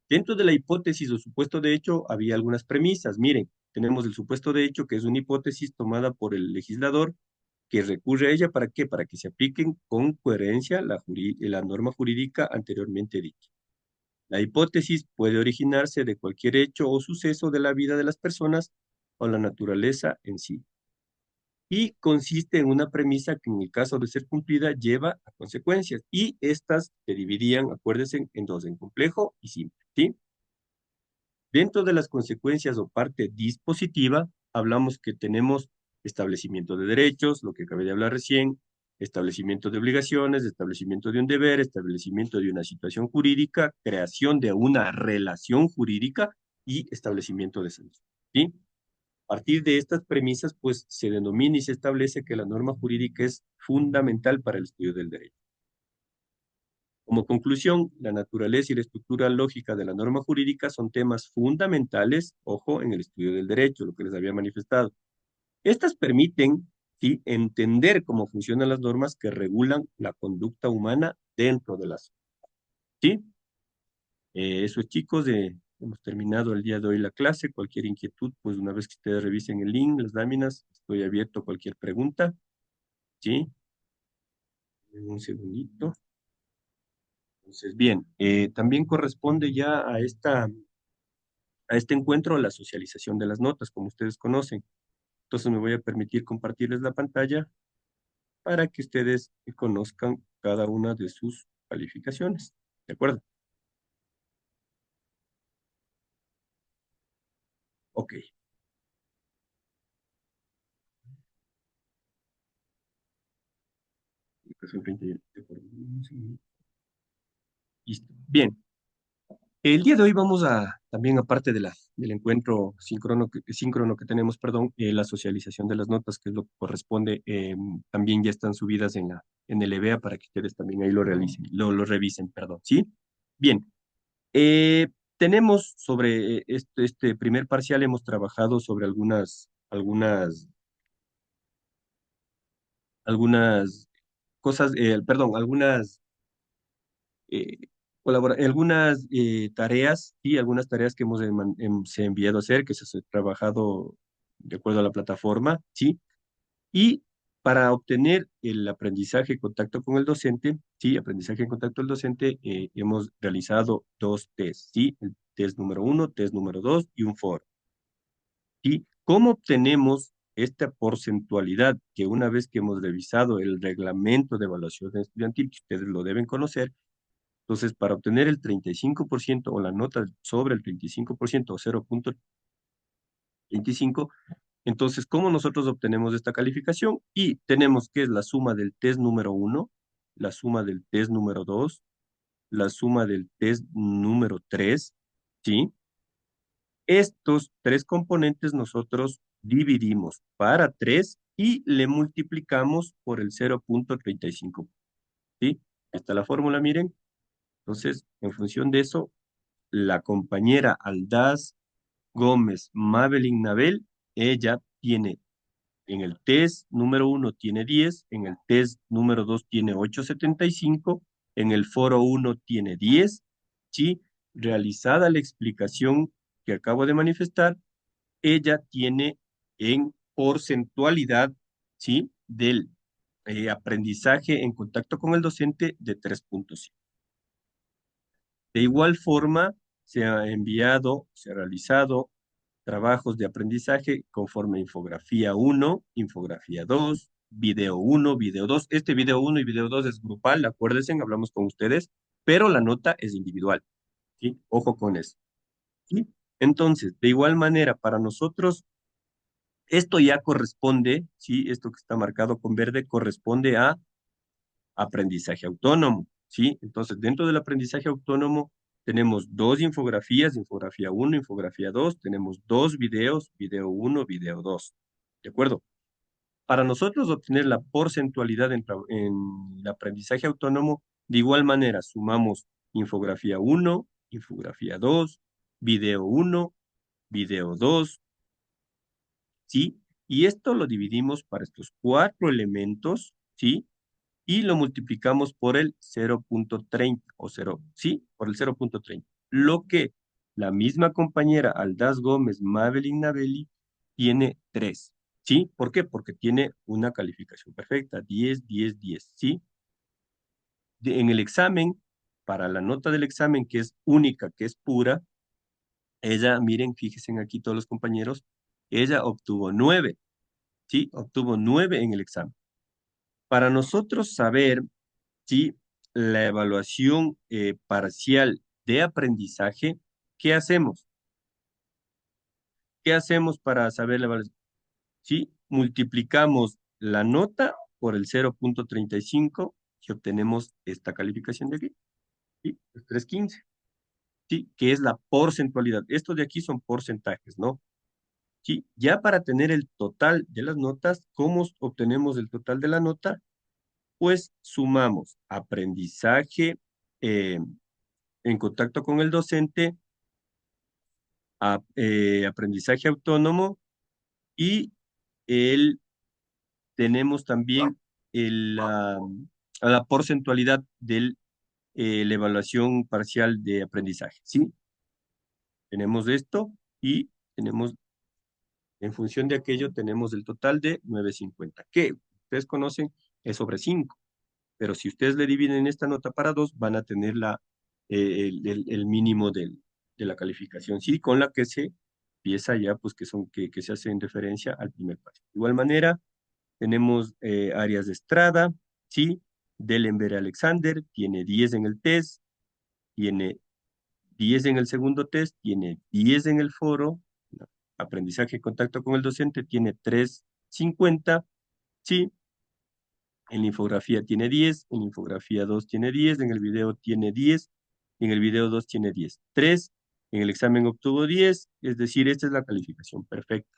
Dentro de la hipótesis o supuesto de hecho había algunas premisas. Miren, tenemos el supuesto de hecho, que es una hipótesis tomada por el legislador que recurre a ella. ¿Para qué? Para que se apliquen con coherencia la norma jurídica anteriormente dicha. La hipótesis puede originarse de cualquier hecho o suceso de la vida de las personas o la naturaleza en sí. Y consiste en una premisa que en el caso de ser cumplida lleva a consecuencias. Y estas se dividían, acuérdense, en dos, en complejo y simple, ¿sí? Dentro de las consecuencias o parte dispositiva, hablamos que tenemos establecimiento de derechos, lo que acabé de hablar recién, establecimiento de obligaciones, establecimiento de un deber, establecimiento de una situación jurídica, creación de una relación jurídica y establecimiento de sanción, ¿sí? A partir de estas premisas, pues se denomina y se establece que la norma jurídica es fundamental para el estudio del derecho. Como conclusión, la naturaleza y la estructura lógica de la norma jurídica son temas fundamentales, ojo, en el estudio del derecho, lo que les había manifestado. Estas permiten, ¿sí?, entender cómo funcionan las normas que regulan la conducta humana dentro de las. ¿Sí? Eso es, chicos, hemos terminado el día de hoy la clase. Cualquier inquietud, pues una vez que ustedes revisen el link, las láminas, estoy abierto a cualquier pregunta. ¿Sí? Un segundito. Entonces, bien, también corresponde ya a este encuentro la socialización de las notas, como ustedes conocen. Entonces me voy a permitir compartirles la pantalla para que ustedes conozcan cada una de sus calificaciones. ¿De acuerdo? Ok. Educación 31, de acuerdo. Listo. Bien. El día de hoy vamos a, también aparte del encuentro síncrono que tenemos, perdón, la socialización de las notas, que es lo que corresponde, también ya están subidas en el EBEA para que ustedes también ahí lo realicen, lo revisen, perdón, ¿sí? Bien, eh, tenemos sobre este primer parcial, hemos trabajado sobre algunas cosas, perdón, eh, algunas tareas y algunas tareas que hemos enviado a hacer, que se ha trabajado de acuerdo a la plataforma, ¿sí? Y para obtener el aprendizaje en contacto con el docente, ¿sí? Aprendizaje en contacto del docente, hemos realizado dos tests, ¿sí? El test número 1, test número 2 y un foro. ¿Y cómo obtenemos esta porcentualidad que una vez que hemos revisado el reglamento de evaluación estudiantil, que ustedes lo deben conocer? Entonces, para obtener el 35% o la nota sobre el 35% o 0.25, entonces, ¿cómo nosotros obtenemos esta calificación? Y tenemos que es la suma del test número 1, la suma del test número 2, la suma del test número 3, ¿sí? Estos tres componentes nosotros dividimos para 3 y le multiplicamos por el 0.35, ¿sí? Esta es la fórmula, miren. Entonces, en función de eso, la compañera Aldaz Gómez Mabelín Nabel, ella tiene en el test número 1 tiene 10, en el test número 2 tiene 8.75, en el foro 1 tiene 10, ¿sí? Realizada la explicación que acabo de manifestar, ella tiene en porcentualidad, ¿sí?, del aprendizaje en contacto con el docente de 3.5. De igual forma, se ha enviado, se ha realizado trabajos de aprendizaje conforme infografía uno, infografía 2, video uno, video 2. Este video uno y video 2 es grupal, acuérdense, hablamos con ustedes, pero la nota es individual, ¿sí? Ojo con eso, ¿sí? Entonces, de igual manera, para nosotros, esto ya corresponde, ¿sí? Esto que está marcado con verde corresponde a aprendizaje autónomo, ¿sí? Entonces, dentro del aprendizaje autónomo tenemos dos infografías, infografía uno, infografía 2, tenemos dos videos, video uno, video 2, ¿de acuerdo? Para nosotros obtener la porcentualidad en el aprendizaje autónomo, de igual manera sumamos infografía uno, infografía 2, video uno, video 2, ¿sí? Y esto lo dividimos para estos cuatro elementos, ¿sí? Y lo multiplicamos por el 0,30 o 0, sí, por el 0,30. Lo que la misma compañera Aldaz Gómez Mabelin Nabeli tiene 3. ¿Sí? ¿Por qué? Porque tiene una calificación perfecta, 10, 10, 10, ¿sí? En el examen, para la nota del examen, que es única, que es pura, ella, miren, fíjense aquí todos los compañeros, ella obtuvo 9, ¿sí? Obtuvo 9 en el examen. Para nosotros saber si la evaluación parcial de aprendizaje, ¿qué hacemos? ¿Qué hacemos para saber la evaluación? Sí, multiplicamos la nota por el 0,35 y obtenemos esta calificación de aquí, ¿sí? El 315, ¿sí? Que es la porcentualidad. Estos de aquí son porcentajes, ¿no? Sí, ya para tener el total de las notas, ¿cómo obtenemos el total de la nota? Pues sumamos aprendizaje eh, en contacto con el docente, aprendizaje autónomo y el, tenemos también a la porcentualidad de la evaluación parcial de aprendizaje, ¿sí? Tenemos esto y tenemos, en función de aquello, tenemos el total de 950, que ustedes conocen es sobre 5. Pero si ustedes le dividen esta nota para 2, van a tener el mínimo de la calificación, sí, con la que se empieza ya, pues que se hace en referencia al primer paso. De igual manera, tenemos Arias de Estrada, sí, Delenber Alexander, tiene 10 en el test, tiene 10 en el segundo test, tiene 10 en el foro, ¿no? Aprendizaje y contacto con el docente, tiene 350, sí, en la infografía tiene 10, en la infografía 2 tiene 10, en el video tiene 10, en el video 2 tiene 10. 3, en el examen obtuvo 10, es decir, esta es la calificación perfecta.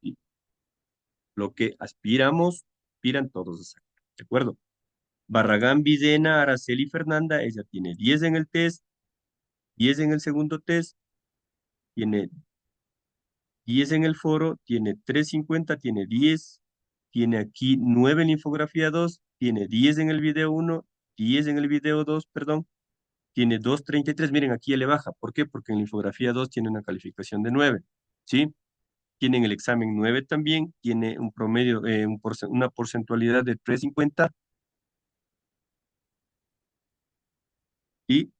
¿Sí? Lo que aspiran todos a sacar. ¿De acuerdo? Barragán, Videna, Araceli Fernanda, ella tiene 10 en el test, 10 en el segundo test, tiene 10 en el foro, tiene 350, tiene 10, tiene aquí 9 en la infografía 2, tiene 10 en el video 1, 10 en el video 2, perdón, tiene 2,33. Miren, aquí ya le baja. ¿Por qué? Porque en la infografía 2 tiene una calificación de 9, ¿sí? Tiene en el examen 9 también, tiene un promedio, una porcentualidad de 350 y,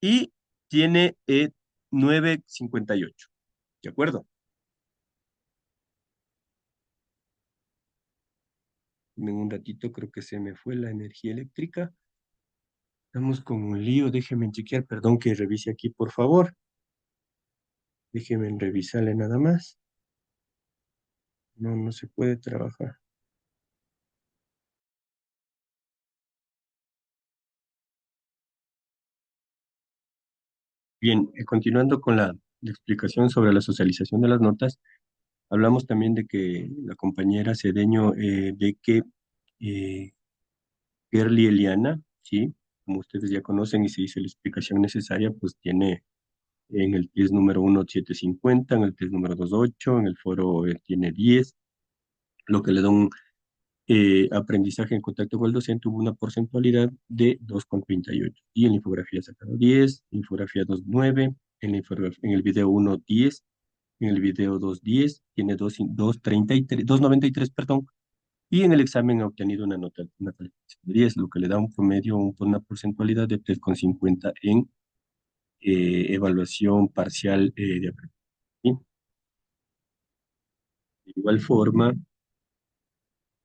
y tiene 9,58. ¿De acuerdo? En un ratito creo que se me fue la energía eléctrica. Estamos con un lío, déjenme chequear, perdón que revise aquí, por favor. Déjenme revisarle nada más. No, no se puede trabajar. Bien, continuando con la explicación sobre la socialización de las notas, hablamos también de que la compañera Cedeño ve que eh, Kerly Eliana, ¿sí? Como ustedes ya conocen y se hizo la explicación necesaria, pues tiene en el test número uno 750, en el test número 2 8, en el foro tiene 10, lo que le da un aprendizaje en contacto con el docente hubo una porcentualidad de 2,38. Y en la infografía sacado 10, infografía 2 9, en el video uno 10, en el video 2 10, tiene 2,33, 2,93, perdón, y en el examen ha obtenido una calificación de 10, lo que le da un promedio, una porcentualidad de 3,50 evaluación parcial de aprendizaje. ¿Sí? De igual forma,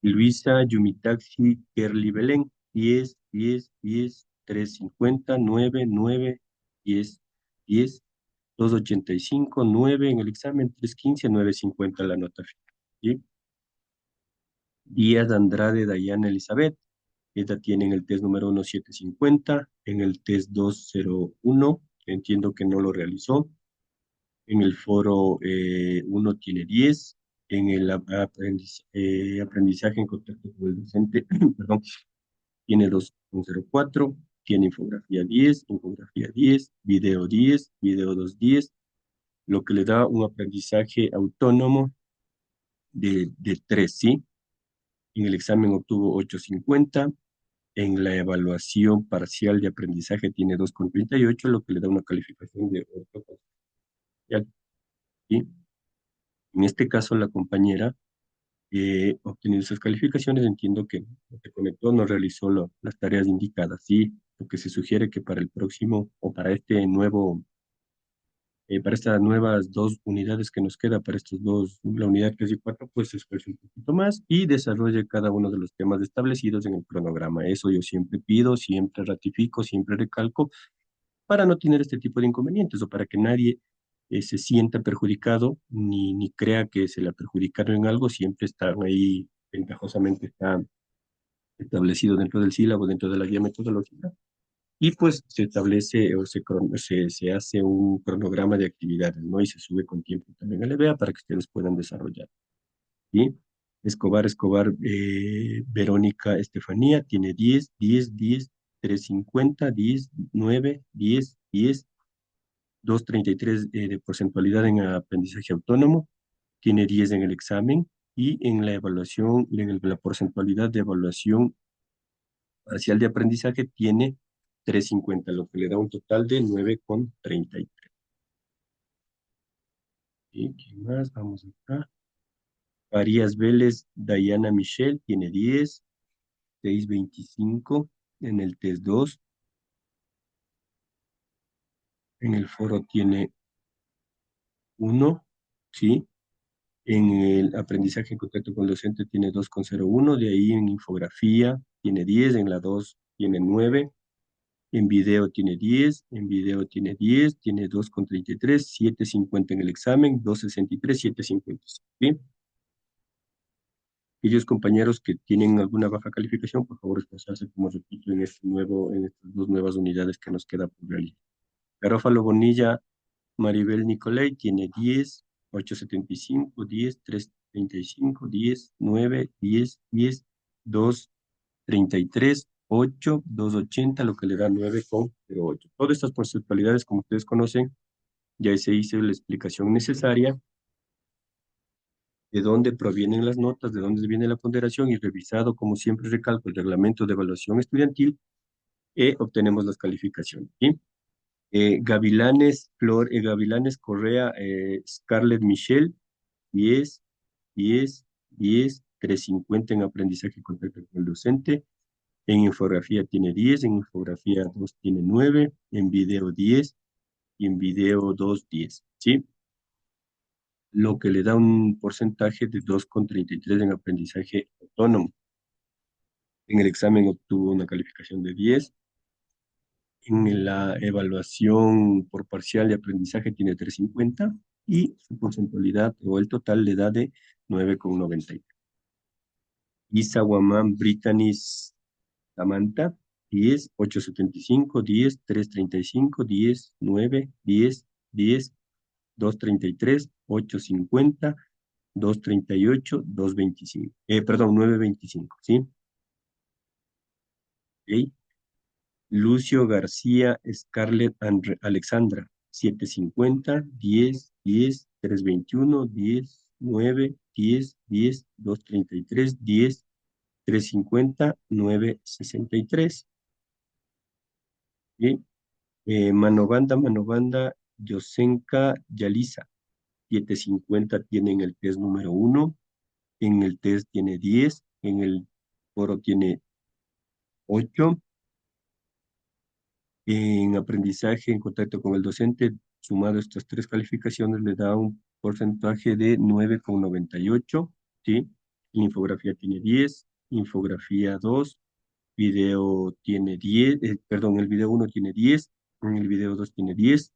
Luisa Yumitaxi Kerly Belén, 10, 10, 10, 350, 9, 9, 10, 10, 285, 9 en el examen, 315, 950 la nota final. ¿Sí? Díaz Andrade Dayana Elizabeth, esta tiene en el test número 1 750, en el test 201, entiendo que no lo realizó, en el foro 1 tiene 10, en el aprendizaje en contacto con el docente, perdón, tiene 2,04, tiene infografía 10, video 2 10, lo que le da un aprendizaje autónomo de 3, ¿sí? En el examen obtuvo 8,50, en la evaluación parcial de aprendizaje tiene 2,38, lo que le da una calificación de 8, ¿sí? En este caso, la compañera obtenido esas calificaciones, entiendo que no se conectó, no realizó las tareas indicadas, ¿sí? Lo que se sugiere que para el próximo o para este nuevo, para estas nuevas 2 unidades que nos queda, para estos dos, la unidad 3 y 4, pues se esfuerce un poquito más y desarrolle cada uno de los temas establecidos en el cronograma. Eso yo siempre pido, siempre ratifico, siempre recalco, para no tener este tipo de inconvenientes o para que nadie se sienta perjudicado ni crea que se le perjudicaron en algo, siempre están ahí, ventajosamente está establecido dentro del sílabo, dentro de la guía metodológica, y pues se establece o se hace un cronograma de actividades, ¿no? Y se sube con tiempo también a la EBA para que ustedes puedan desarrollar, ¿sí? Escobar, Verónica Estefanía tiene 10, 10, 10, 350, 10, 9, 10, 10, 233 de porcentualidad en aprendizaje autónomo, tiene 10 en el examen y en la evaluación, la porcentualidad de evaluación parcial de aprendizaje tiene 3,50, lo que le da un total de 9,33. ¿Y quién más? Vamos acá. Farías Vélez, Dayana Michelle tiene 10, 6,25 en el test 2, en el foro tiene 1, ¿sí? En el aprendizaje en contacto con el docente tiene 2,01, de ahí en infografía tiene 10, en la 2 tiene 9, en video tiene 10, en video tiene 10, tiene 2,33, 7,50 en el examen, 2,63, 7,56. ¿Sí? Aquellos compañeros que tienen alguna baja calificación, por favor, expresarse, como repito, en estas 2 nuevas unidades que nos queda por realizar. Garófalo Bonilla Maribel Nicolai tiene 10, 8,75, 10, 3,35, 10, 9, 10, 10, 2,33, 8, 2,80, lo que le da 9,08. Todas estas porcentualidades, como ustedes conocen, ya se hizo la explicación necesaria de dónde provienen las notas, de dónde viene la ponderación y revisado, como siempre recalco, el reglamento de evaluación estudiantil, obtenemos las calificaciones. ¿Sí? Gavilanes Correa, Scarlett Michelle, 10, 10, 10, 3,50 en aprendizaje y contacto con el docente. En infografía tiene 10, en infografía 2 tiene 9, en video 10 y en video 2, 10, ¿sí? Lo que le da un porcentaje de 2,33 en aprendizaje autónomo. En el examen obtuvo una calificación de 10. En la evaluación por parcial de aprendizaje tiene 3,50 y su porcentualidad o el total le da de 9,93. Isa Guamán Brittany Samantha, 10, 8,75, 10, 3,35, 10, 9, 10, 10, 2,33, 8,50, 2,38, 2,25. Perdón, 9,25, ¿sí? Ok. Lucio García Scarlett Alexandra, 7,50, 10, 10, 3,21, 10, 9, 10, 10, 2,33, 10, 3,50, 9,63. ¿Sí? Manobanda, Yosenka Yaliza, 7,50 tiene en el test número 1, en el test tiene 10, en el foro tiene 8, En aprendizaje en contacto con el docente, sumado estas tres calificaciones, le da un porcentaje de 9,98, ¿sí? En infografía tiene 10, infografía 2, video tiene 10, perdón, el video uno tiene 10, en el video 2 tiene 10,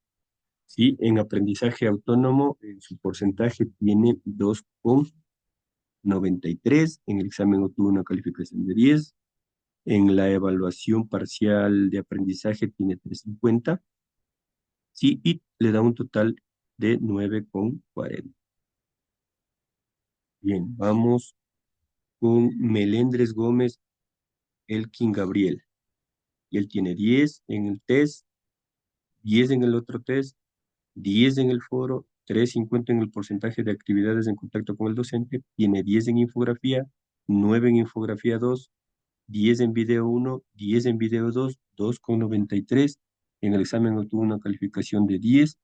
¿sí? En aprendizaje autónomo, su porcentaje tiene 2,93, en el examen obtuvo una calificación de 10, en la evaluación parcial de aprendizaje tiene 3,50, ¿sí? Y le da un total de 9,40. Bien, vamos con Melendres Gómez Elkin Gabriel. Y él tiene 10 en el test, 10 en el otro test, 10 en el foro, 3,50 en el porcentaje de actividades en contacto con el docente, tiene 10 en infografía, 9 en infografía 2, 10 en video 1, 10 en video 2, 2,93. En el examen obtuvo una calificación de 10.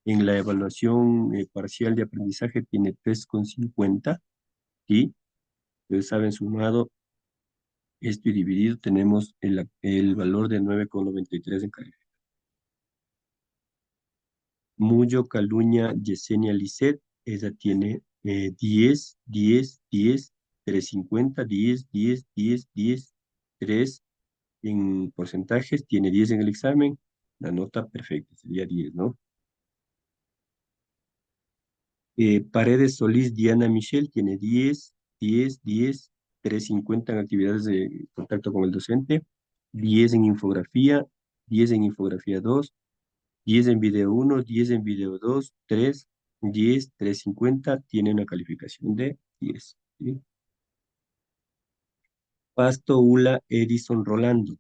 En la evaluación parcial de aprendizaje tiene 3,50. Y ustedes saben, sumado esto y dividido, tenemos el valor de 9,93 en calificación. Muyo Caluña Yesenia Lisset, ella tiene 10, 10, 10, 3,50, 10, 10, 10, 10, 3 en porcentajes, tiene 10 en el examen, la nota perfecta, sería 10, ¿no? Paredes Solís Diana Michelle tiene 10, 10, 10, 3,50 en actividades de contacto con el docente, 10 en infografía, 10 en infografía 2, 10 en video 1, 10 en video 2, 3, 10, 3,50, tiene una calificación de 10, ¿sí? Pasto Ula Edison Rolando,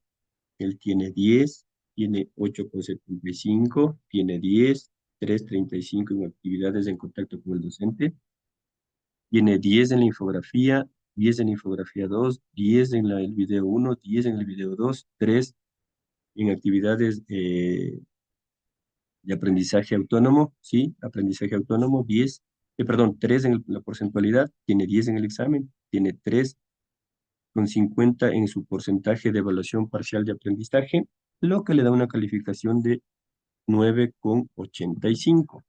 él tiene 10, tiene 8,75, tiene 10, 3,35 en actividades en contacto con el docente, tiene 10 en la infografía, 10 en la infografía 2, 10 en el video 1, 10 en el video 2, 3 en actividades de aprendizaje autónomo, ¿sí? Aprendizaje autónomo, 10, perdón, 3 en la porcentualidad, tiene 10 en el examen, tiene 3,50 en su porcentaje de evaluación parcial de aprendizaje, lo que le da una calificación de 9,85.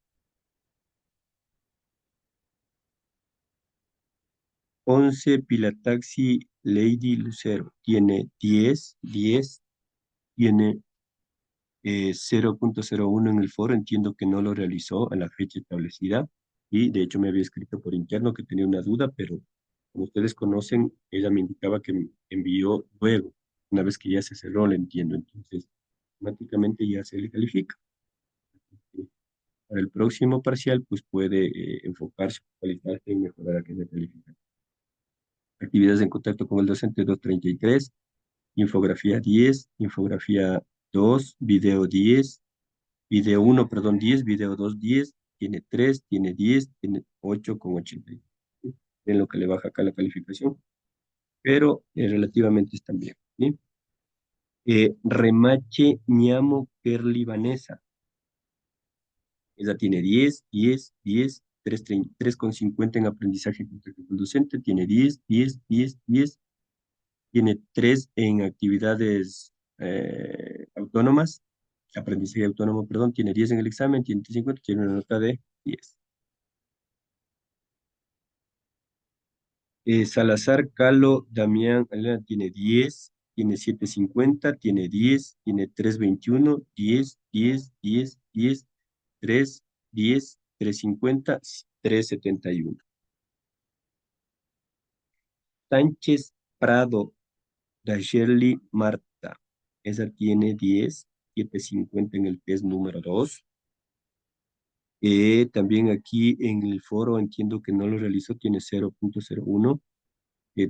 11 Pilataxi Lady Lucero, tiene 10, 10, tiene 0,01 en el foro, entiendo que no lo realizó a la fecha establecida y de hecho me había escrito por interno que tenía una duda, pero como ustedes conocen, ella me indicaba que me envió luego, una vez que ya se cerró, le entiendo, entonces automáticamente ya se le califica. Para el próximo parcial, pues puede enfocarse, focalizarse en mejorar aquella calificación. Actividades en contacto con el docente 233, infografía 10, infografía 2, video 10, video uno, perdón, 10, video 2, 10, tiene 3, tiene 10, tiene 8,80. En lo que le baja acá la calificación, pero relativamente están bien, ¿sí? Remache Ñamo Kerly Vanessa, ella tiene 10, 10, 10, 3,50 en aprendizaje conducente, tiene 10, 10, 10, 10, tiene 3 en actividades autónomas, aprendizaje autónomo, perdón, tiene 10 en el examen, tiene 50, tiene una nota de 10. Salazar Calo Damián Elena tiene 10, tiene 7,50, tiene 10, tiene 3,21, 10, 10, 10, 10, 3, 10, 3,50, 3,71. Sánchez Prado Dashirley Marta, esa tiene 10, 7,50 en el test número 2. También aquí en el foro entiendo que no lo realizó, tiene 0,01,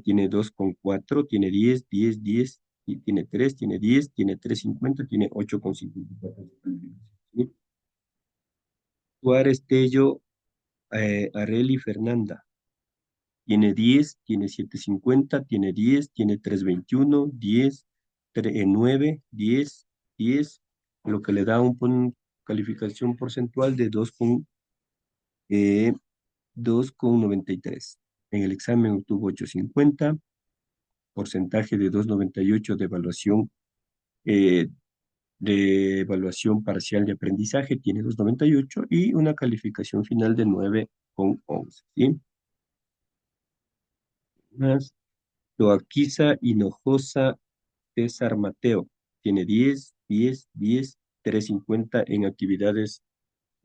tiene 2,4, tiene 10, 10, 10, y tiene 3, tiene 10, tiene 3,50, tiene 8,54. ¿Sí? Suárez Tello Areli Fernanda, tiene 10, tiene 7,50, tiene 10, tiene 3,21, 10, 9, 10, 10, lo que le da un calificación porcentual de 2,93. En el examen obtuvo 8,50, porcentaje de 2,98 de evaluación de evaluación parcial de aprendizaje tiene 2,98 y una calificación final de 9,11, ¿sí? Más, Toaquisa Hinojosa César Mateo tiene 10, 10, 10, 3,50 en actividades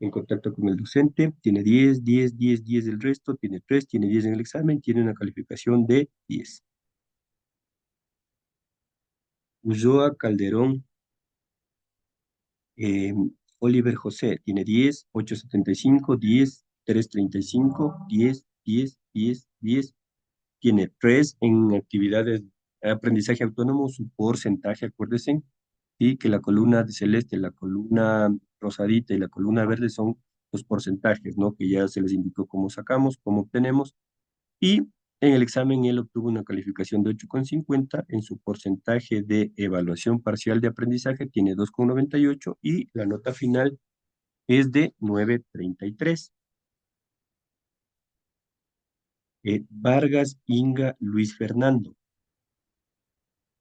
en contacto con el docente, tiene 10, 10, 10, 10 del resto, tiene 3, tiene 10 en el examen, tiene una calificación de 10. Ulloa Calderón eh, Oliver José tiene 10, 8,75, 10, 3,35, 10, 10, 10, 10. Tiene 3 en actividades de aprendizaje autónomo, su porcentaje, acuérdense, y que la columna de celeste, la columna rosadita y la columna verde son los porcentajes, ¿no? Que ya se les indicó cómo sacamos, cómo obtenemos. Y en el examen él obtuvo una calificación de 8,50 en su porcentaje de evaluación parcial de aprendizaje, tiene 2,98 y la nota final es de 9,33. Vargas Inga Luis Fernando,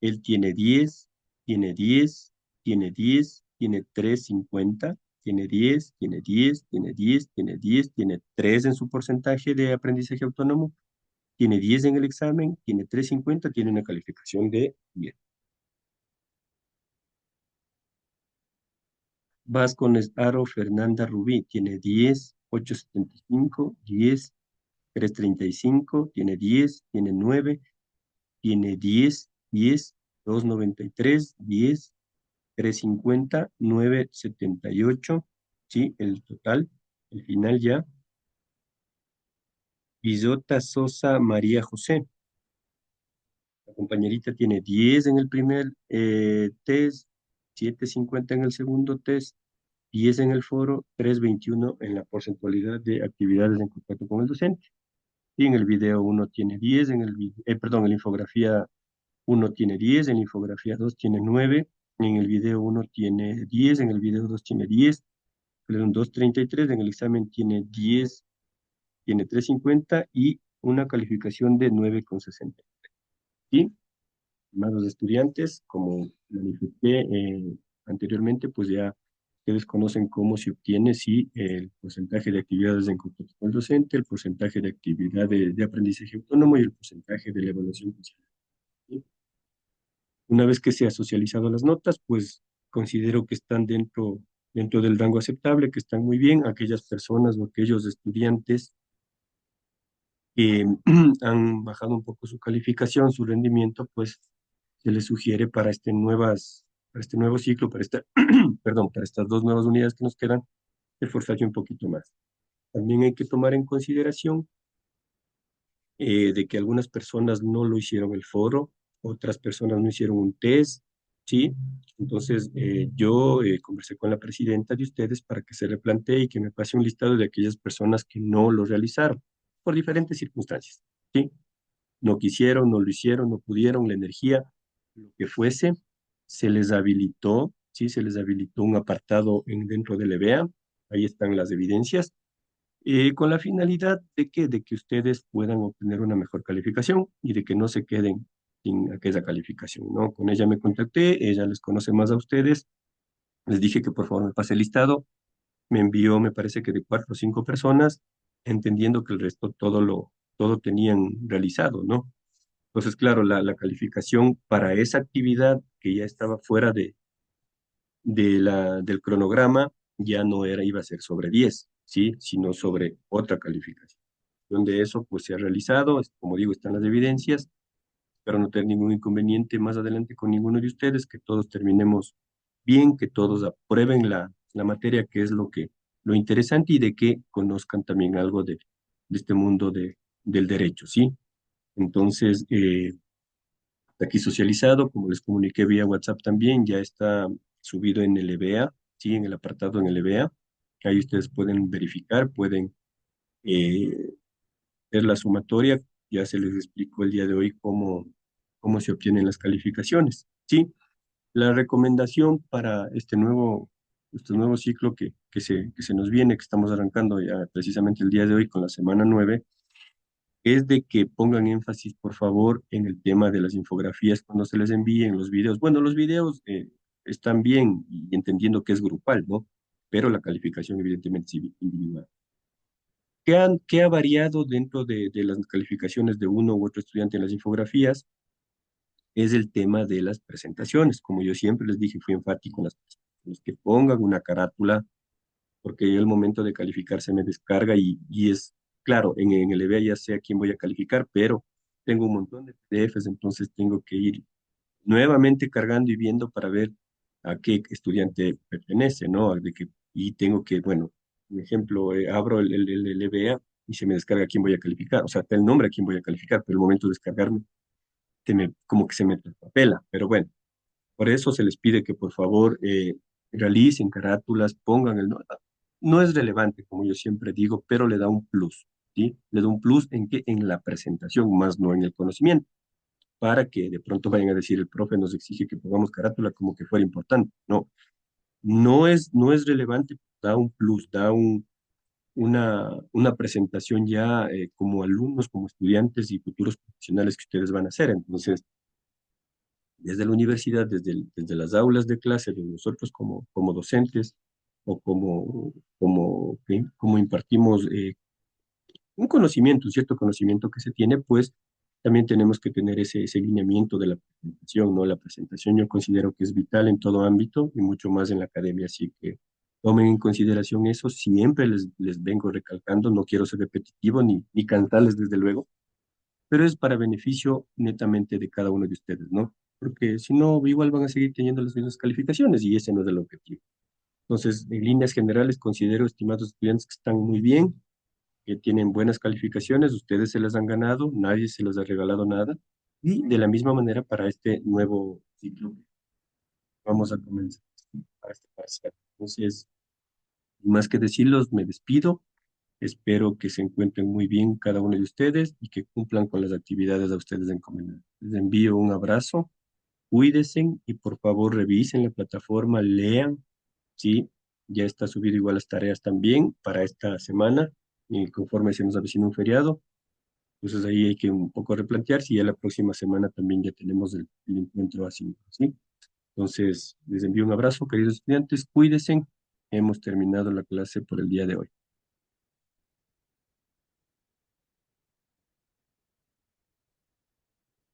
él tiene 10, tiene 10, tiene 10, tiene 3,50, tiene 10, tiene 10, tiene 10, tiene 10, tiene 3 en su porcentaje de aprendizaje autónomo, tiene 10 en el examen, tiene 3,50, tiene una calificación de 10. Vascones Aro Fernanda Rubí tiene 10, 8,75, 10, 3,35, tiene 10, tiene 9, tiene 10, 10, 2,93, 10, 3,50, 9,78, ¿sí? El total, el final ya. Villota Sosa María José. La compañerita tiene 10 en el primer test, 7,50 en el segundo test, 10 en el foro, 3,21 en la porcentualidad de actividades en contacto con el docente. Y en el video uno tiene 10, perdón, en la infografía uno tiene 10, en la infografía 2 tiene 9, en el video uno tiene 10, en el video 2 tiene 10, perdón, 2,33, en el examen tiene 10, tiene 3,50 y una calificación de 9,60. Y estimados estudiantes, como manifesté anteriormente, pues ya ustedes conocen cómo se obtiene, sí, el porcentaje de actividades en contacto con el docente, el porcentaje de actividades de aprendizaje autónomo y el porcentaje de la evaluación parcial, ¿sí? Una vez que se ha socializado las notas, pues considero que están dentro del rango aceptable, que están muy bien. Aquellas personas o aquellos estudiantes que han bajado un poco su calificación, su rendimiento, pues se les sugiere para este nuevo ciclo, perdón, para estas dos nuevas unidades que nos quedan, esforzarse un poquito más. También hay que tomar en consideración de que algunas personas no lo hicieron el foro, otras personas no hicieron un test, ¿sí? Entonces, yo conversé con la presidenta de ustedes para que se replantee y que me pase un listado de aquellas personas que no lo realizaron por diferentes circunstancias, ¿sí? No quisieron, no lo hicieron, no pudieron, la energía, lo que fuese, se les habilitó, ¿sí? Se les habilitó un apartado dentro del EBEA, ahí están las evidencias, con la finalidad de que ustedes puedan obtener una mejor calificación y de que no se queden sin aquella calificación, ¿no? Con ella me contacté, ella les conoce más a ustedes, les dije que por favor me pase el listado, me envió, me parece que de 4 o 5 personas, entendiendo que el resto todo tenían realizado, ¿no? Entonces, claro, la calificación para esa actividad que ya estaba fuera del cronograma ya no iba a ser sobre 10, ¿sí? Sino sobre otra calificación. Donde eso pues se ha realizado, como digo, están las evidencias, pero no tener ningún inconveniente más adelante con ninguno de ustedes, que todos terminemos bien, que todos aprueben la materia, que es lo interesante y de que conozcan también algo de este mundo del derecho, ¿sí? Entonces, está aquí socializado, como les comuniqué vía WhatsApp también, ya está subido en el EBA, sí, en el apartado en el EBA. Ahí ustedes pueden verificar, pueden eh, ver la sumatoria. Ya se les explicó el día de hoy cómo se obtienen las calificaciones. Sí, la recomendación para este nuevo ciclo que se nos viene, que estamos arrancando ya precisamente el día de hoy con la semana 9, es de que pongan énfasis, por favor, en el tema de las infografías cuando se les envíen los videos. Bueno, los videos están bien y entendiendo que es grupal, ¿no? Pero la calificación evidentemente es individual. ¿Qué ha variado dentro de las calificaciones de uno u otro estudiante en las infografías? Es el tema de las presentaciones. Como yo siempre les dije, fui enfático en las presentaciones, que pongan una carátula, porque el momento de calificar se me descarga y es, claro, en el EVA ya sé a quién voy a calificar, pero tengo un montón de PDFs, entonces tengo que ir nuevamente cargando y viendo para ver a qué estudiante pertenece, ¿no? Y tengo que, bueno, por ejemplo, abro el EVA y se me descarga a quién voy a calificar, o sea, está el nombre a quién voy a calificar, pero el momento de descargarme, como que se me papela, pero bueno, por eso se les pide que por favor realicen carátulas, pongan el... No es relevante, como yo siempre digo, pero le da un plus, ¿sí? Le da un plus en que en la presentación, más no en el conocimiento, para que de pronto vayan a decir, el profe nos exige que pongamos carátula como que fuera importante. No, no es relevante, da un plus, una presentación ya como alumnos, como estudiantes y futuros profesionales que ustedes van a hacer. Entonces, desde la universidad, desde las aulas de clase, de nosotros como docentes o como impartimos un conocimiento, un cierto conocimiento que se tiene, pues también tenemos que tener ese lineamiento de la presentación, ¿no? La presentación yo considero que es vital en todo ámbito y mucho más en la academia, así que tomen en consideración eso, siempre les vengo recalcando, no quiero ser repetitivo ni cansarles desde luego, pero es para beneficio netamente de cada uno de ustedes, ¿no? Porque si no, igual van a seguir teniendo las mismas calificaciones y ese no es el objetivo. Entonces, en líneas generales, considero, estimados estudiantes, que están muy bien, que tienen buenas calificaciones, ustedes se las han ganado, nadie se les ha regalado nada, y de la misma manera para este nuevo ciclo que vamos a comenzar para este parcial. Entonces, más que decirlos, me despido. Espero que se encuentren muy bien cada uno de ustedes y que cumplan con las actividades a ustedes encomendadas. Les envío un abrazo, cuídense y por favor revisen la plataforma, lean, ¿sí? Ya está subido igual las tareas también para esta semana y conforme se nos avecina un feriado. Entonces ahí hay que un poco replantear si ya la próxima semana también ya tenemos el encuentro así, ¿sí? Entonces les envío un abrazo, queridos estudiantes, cuídense. Hemos terminado la clase por el día de hoy.